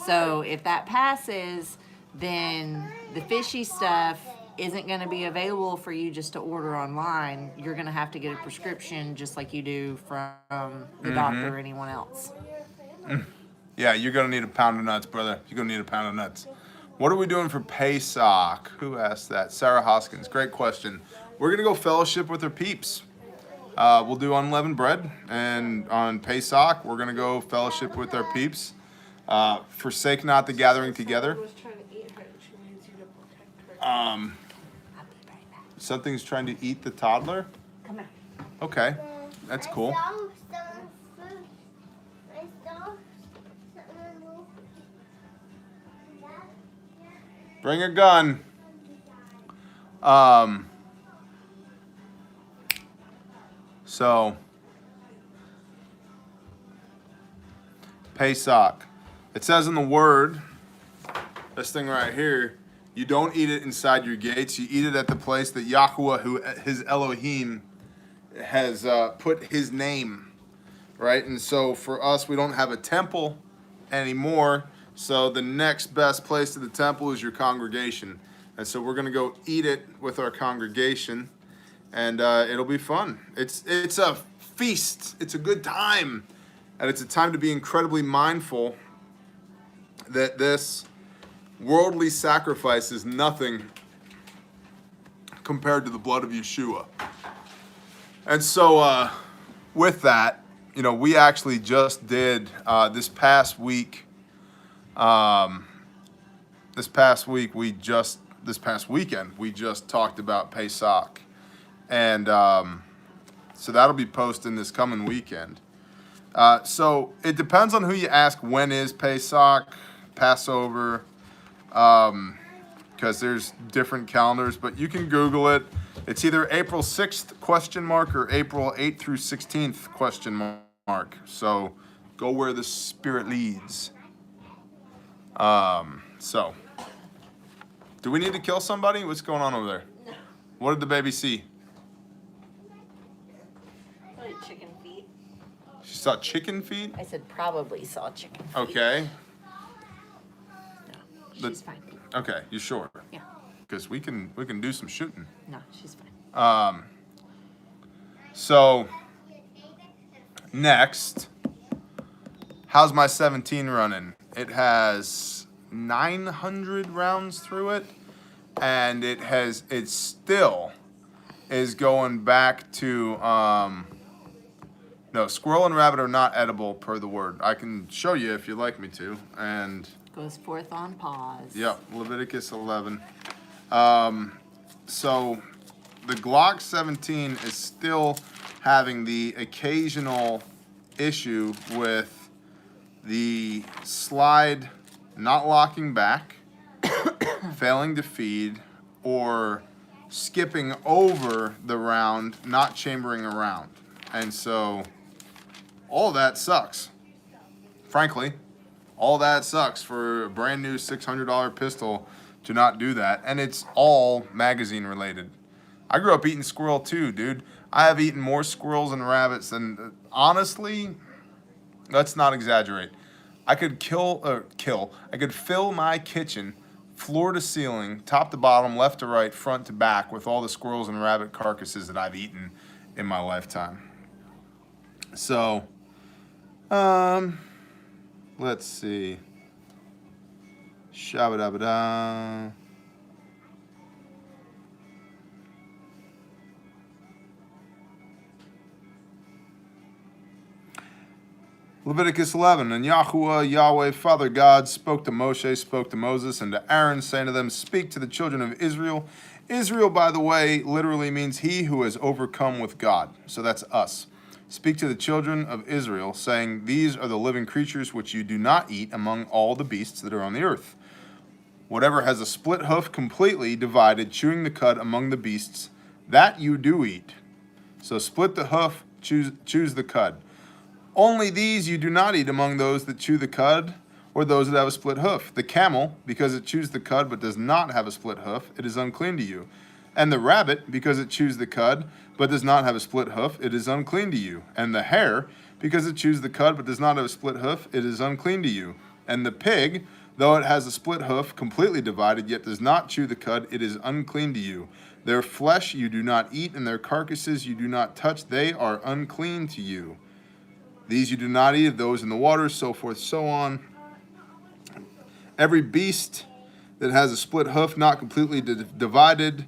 So if that passes, then the fishy stuff isn't going to be available for you just to order online. You're going to have to get a prescription just like you do from the doctor or anyone else. yeah, you're going to need a pound of nuts, brother. You're going to need a pound of nuts. What are we doing for Pesach? Who asked that? Sarah Hoskins. Great question. We're going to go fellowship with our peeps. We'll do unleavened bread. And on Pesach, we're going to go fellowship with our peeps. Forsake not the gathering together. Was trying to eat her, and she needs you to protect her. I'll be right back. Something's trying to eat the toddler? Come here. Okay, that's cool. I saw some food. I saw something. Bring a gun. So, Pesach. It says in the word, this thing right here, you don't eat it inside your gates. You eat it at the place that Yahuwah, who his Elohim, has put his name, right? And so for us, we don't have a temple anymore. So the next best place to the temple is your congregation. And so we're going to go eat it with our congregation, and it'll be fun. It's a feast. It's a good time. And it's a time to be incredibly mindful that this worldly sacrifice is nothing compared to the blood of Yeshua. And so with that, you know, we actually just did this past weekend, we just talked about Pesach. And so that'll be posting this coming weekend. So it depends on who you ask. When is Pesach, Passover? Because there's different calendars, but you can Google it. It's either April 6th or April 8th through 16th ? So go where the Spirit leads. So do we need to kill somebody? What's going on over there? No. What did the baby see? Probably chicken feet. She saw chicken feet? I said probably saw chicken feet. Okay. No, she's fine. Okay, you sure? Yeah. Because we can do some shooting. No, she's fine. So next, how's my 17 running? It has 900 rounds through it, and it still is going back to no, squirrel and rabbit are not edible per the word. I can show you if you'd like me to. And Goes forth on pause. yep, Leviticus 11. So the Glock 17 is still having the occasional issue with the slide not locking back, failing to feed, or skipping over the round, not chambering around. And so all that sucks. Frankly, all that sucks for a brand new $600 pistol to not do that. And it's all magazine related. I grew up eating squirrel too, dude. I have eaten more squirrels and rabbits than, honestly, let's not exaggerate. I could I could fill my kitchen floor to ceiling, top to bottom, left to right, front to back with all the squirrels and rabbit carcasses that I've eaten in my lifetime. So, let's see. Shabba-dabba-da. Leviticus 11, and Yahuwah, Yahweh, Father God, spoke to Moshe, spoke to Moses, and to Aaron, saying to them, speak to the children of Israel. Israel, by the way, literally means he who has overcome with God. So that's us. Speak to the children of Israel, saying, these are the living creatures which you do not eat among all the beasts that are on the earth. Whatever has a split hoof completely divided, chewing the cud among the beasts, that you do eat. So split the hoof, choose the cud. Only these you do not eat among those that chew the cud, or those that have a split hoof. The camel, because it chews the cud but does not have a split hoof, it is unclean to you. And the rabbit, because it chews the cud but does not have a split hoof, it is unclean to you. And the hare, because it chews the cud but does not have a split hoof, it is unclean to you. And the pig, though it has a split hoof completely divided, yet does not chew the cud, it is unclean to you. Their flesh you do not eat, and their carcasses you do not touch, they are unclean to you. These you do not eat, of those in the waters, so forth, so on. Every beast that has a split hoof, not completely divided,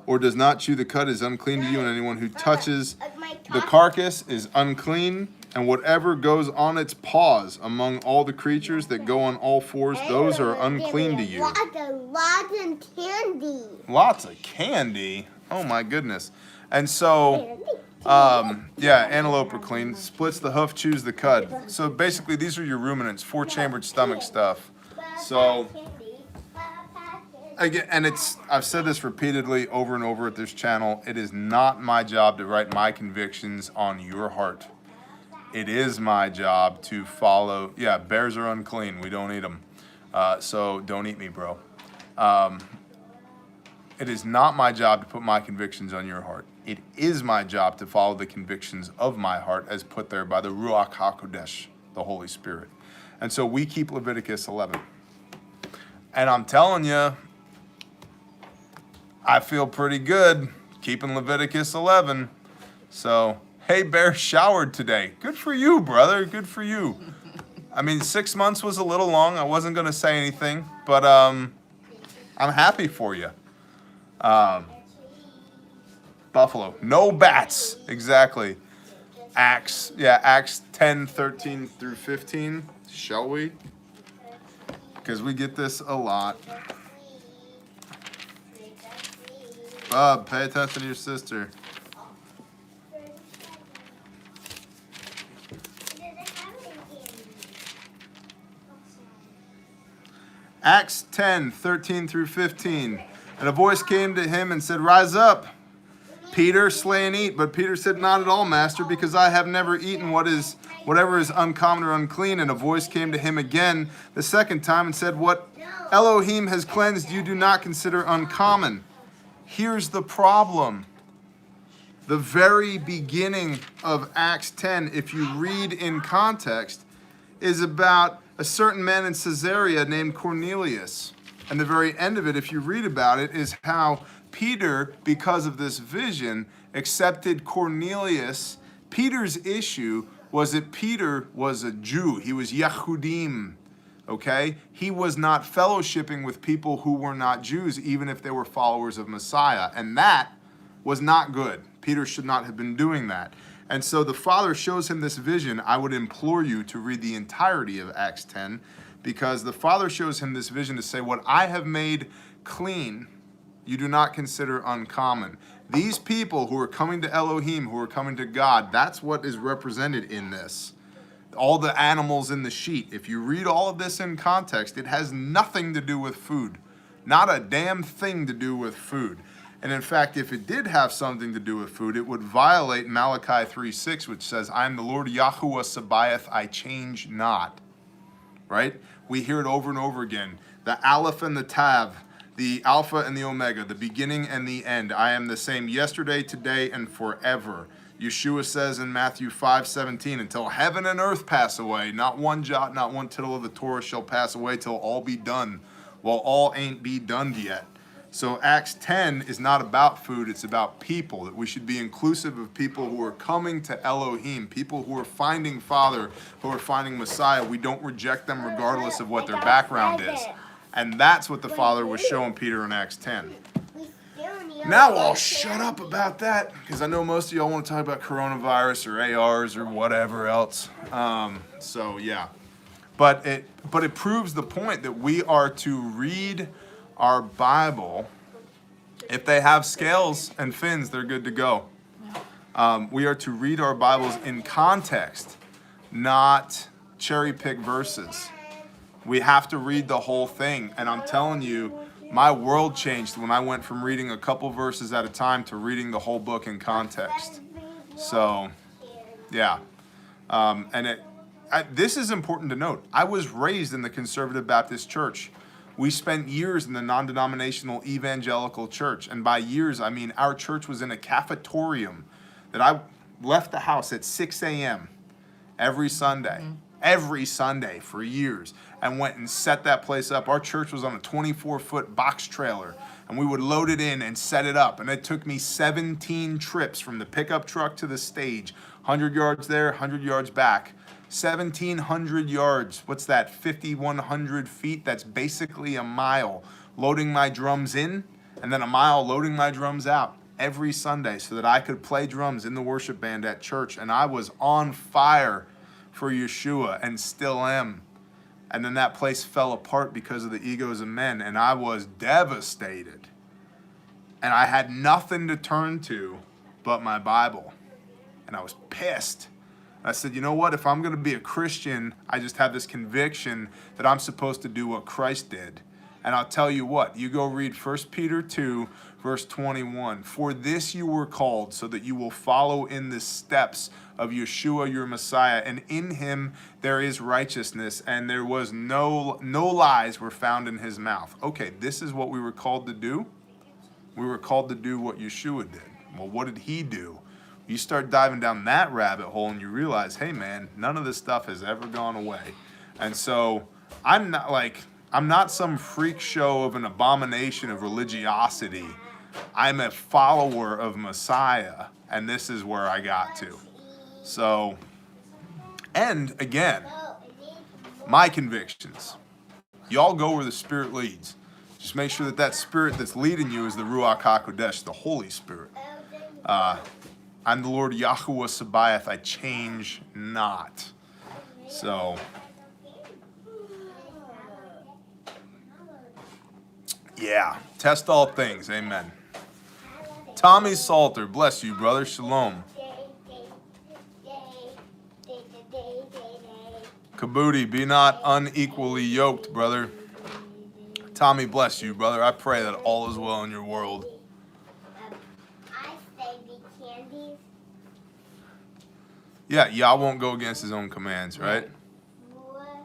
or does not chew the cud, is unclean to you, and anyone who touches the carcass is unclean. And whatever goes on its paws among all the creatures that go on all fours, those are unclean to you. Lots of candy. Lots of candy? Oh my goodness. And so... yeah, antelope are clean. Splits the hoof, chews the cud. So basically, these are your ruminants, 4-chambered stomach stuff. So, again, and I've said this repeatedly over and over at this channel. It is not my job to write my convictions on your heart. It is my job to follow. Yeah, bears are unclean. We don't eat them. So don't eat me, bro. It is not my job to put my convictions on your heart. It is my job to follow the convictions of my heart as put there by the Ruach HaKodesh, the Holy Spirit. And so we keep Leviticus 11. And I'm telling you, I feel pretty good keeping Leviticus 11. So, hey, Bear showered today. Good for you, brother. Good for you. I mean, 6 months was a little long. I wasn't going to say anything, but I'm happy for you. Buffalo. No bats. Exactly. Acts 10, 13 through 15. Shall we? Because we get this a lot. Bob, pay attention to your sister. Acts 10, 13 through 15. And a voice came to him and said, rise up, Peter, slay and eat. But Peter said, not at all, master, because I have never eaten whatever is uncommon or unclean. And a voice came to him again the second time and said, what Elohim has cleansed, you do not consider uncommon. Here's the problem. The very beginning of Acts 10, if you read in context, is about a certain man in Caesarea named Cornelius. And the very end of it, if you read about it, is how Peter, because of this vision, accepted Cornelius. Peter's issue was that Peter was a Jew. He was Yehudim, okay? He was not fellowshipping with people who were not Jews, even if they were followers of Messiah. And that was not good. Peter should not have been doing that. And so the Father shows him this vision. I would implore you to read the entirety of Acts 10, because the Father shows him this vision to say, what I have made clean, you do not consider uncommon. These people who are coming to Elohim, who are coming to God, that's what is represented in this. All the animals in the sheet. If you read all of this in context, it has nothing to do with food. Not a damn thing to do with food. And in fact, if it did have something to do with food, it would violate Malachi 3:6, which says, I am the Lord Yahuwah Sabaoth, I change not. Right? We hear it over and over again. The Aleph and the Tav, the Alpha and the Omega, the beginning and the end. I am the same yesterday, today, and forever. Yeshua says in Matthew 5:17, until heaven and earth pass away, not one jot, not one tittle of the Torah shall pass away till all be done. Well, all ain't be done yet. So Acts 10 is not about food, it's about people, that we should be inclusive of people who are coming to Elohim, people who are finding Father, who are finding Messiah. We don't reject them regardless of what their background is. And that's what the Father was showing Peter in Acts 10. We still need Now I'll shut up about that, because I know most of y'all want to talk about coronavirus or ARs or whatever else. So yeah, but it proves the point that we are to read our Bible. If they have scales and fins, they're good to go. We are to read our Bibles in context, not cherry pick verses. We have to read the whole thing. And I'm telling you, my world changed when I went from reading a couple verses at a time to reading the whole book in context. So, yeah. This is important to note. I was raised in the Conservative Baptist Church. We spent years in the non-denominational evangelical church. And by years, I mean our church was in a cafetorium that I left the house at 6 a.m. every Sunday. Every Sunday for years, and went and set that place up. Our church was on a 24-foot box trailer, and we would load it in and set it up. And it took me 17 trips from the pickup truck to the stage, 100 yards there, 100 yards back. 1,700 yards. What's that? 5,100 feet. That's basically a mile. Loading my drums in, and then a mile loading my drums out every Sunday, so that I could play drums in the worship band at church. And I was on fire for Yeshua, and still am. And then that place fell apart because of the egos of men, and I was devastated. And I had nothing to turn to but my Bible. And I was pissed. I said, you know what? If I'm going to be a Christian, I just have this conviction that I'm supposed to do what Christ did. And I'll tell you what, you go read 1 Peter 2, verse 21. For this you were called, so that you will follow in the steps of Yeshua, your Messiah. And in him there is righteousness, and there was no lies were found in his mouth. Okay, this is what we were called to do. We were called to do what Yeshua did. Well, what did he do? You start diving down that rabbit hole, and you realize, hey man, none of this stuff has ever gone away. And so I'm not some freak show of an abomination of religiosity. I'm a follower of Messiah, and this is where I got to. So, and again, my convictions. Y'all go where the Spirit leads. Just make sure that that Spirit that's leading you is the Ruach HaKodesh, the Holy Spirit. I'm the Lord Yahuwah Sabaoth. I change not. So, yeah, test all things. Amen. Tommy Salter, bless you, brother. Shalom. Kabuti, be not unequally yoked, brother. Tommy, bless you, brother. I pray that all is well in your world. I say be candies. Yeah, Yah won't go against his own commands, right? What?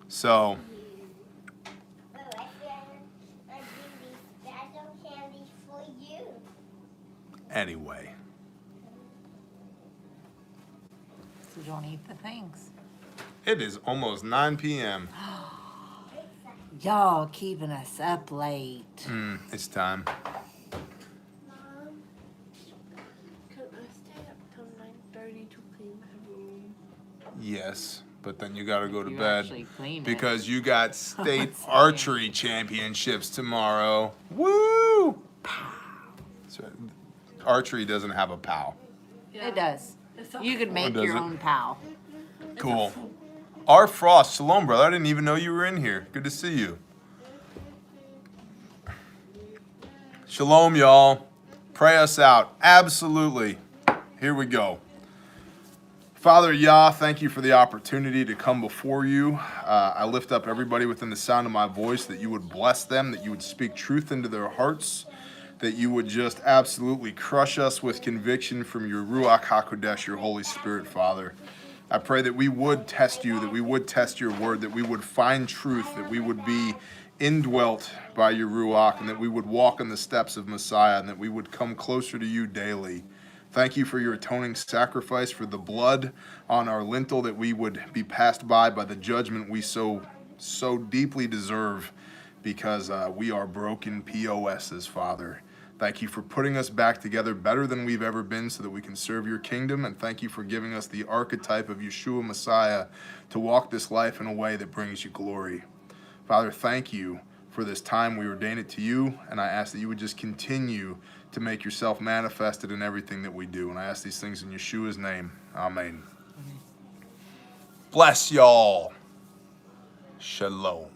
So, I do these special candies for you. anyway. So don't eat the things. It is almost 9 p.m. Y'all keeping us up late. It's time. Mom, can I stay up till 9:30 to clean my room? Yes, but then you got to go to You bed actually clean it. because you got state It's archery championships tomorrow. Woo! So, archery doesn't have a POW. It does. It's You could make does your it? own POW. Cool. R. Frost, shalom, brother. I didn't even know you were in here. Good to see you. Shalom, y'all. Pray us out. Absolutely. Here we go. Father Yah, thank you for the opportunity to come before you. I lift up everybody within the sound of my voice, that you would bless them, that you would speak truth into their hearts, that you would just absolutely crush us with conviction from your Ruach HaKodesh, your Holy Spirit, Father. I pray that we would test you, that we would test your word, that we would find truth, that we would be indwelt by your Ruach, and that we would walk in the steps of Messiah, and that we would come closer to you daily. Thank you for your atoning sacrifice, for the blood on our lintel, that we would be passed by the judgment we so deeply deserve, because we are broken POSs, Father. Thank you for putting us back together better than we've ever been, so that we can serve your kingdom. And thank you for giving us the archetype of Yeshua Messiah to walk this life in a way that brings you glory. Father, thank you for this time. We ordain it to you, and I ask that you would just continue to make yourself manifested in everything that we do. And I ask these things in Yeshua's name. Amen. Bless y'all. Shalom.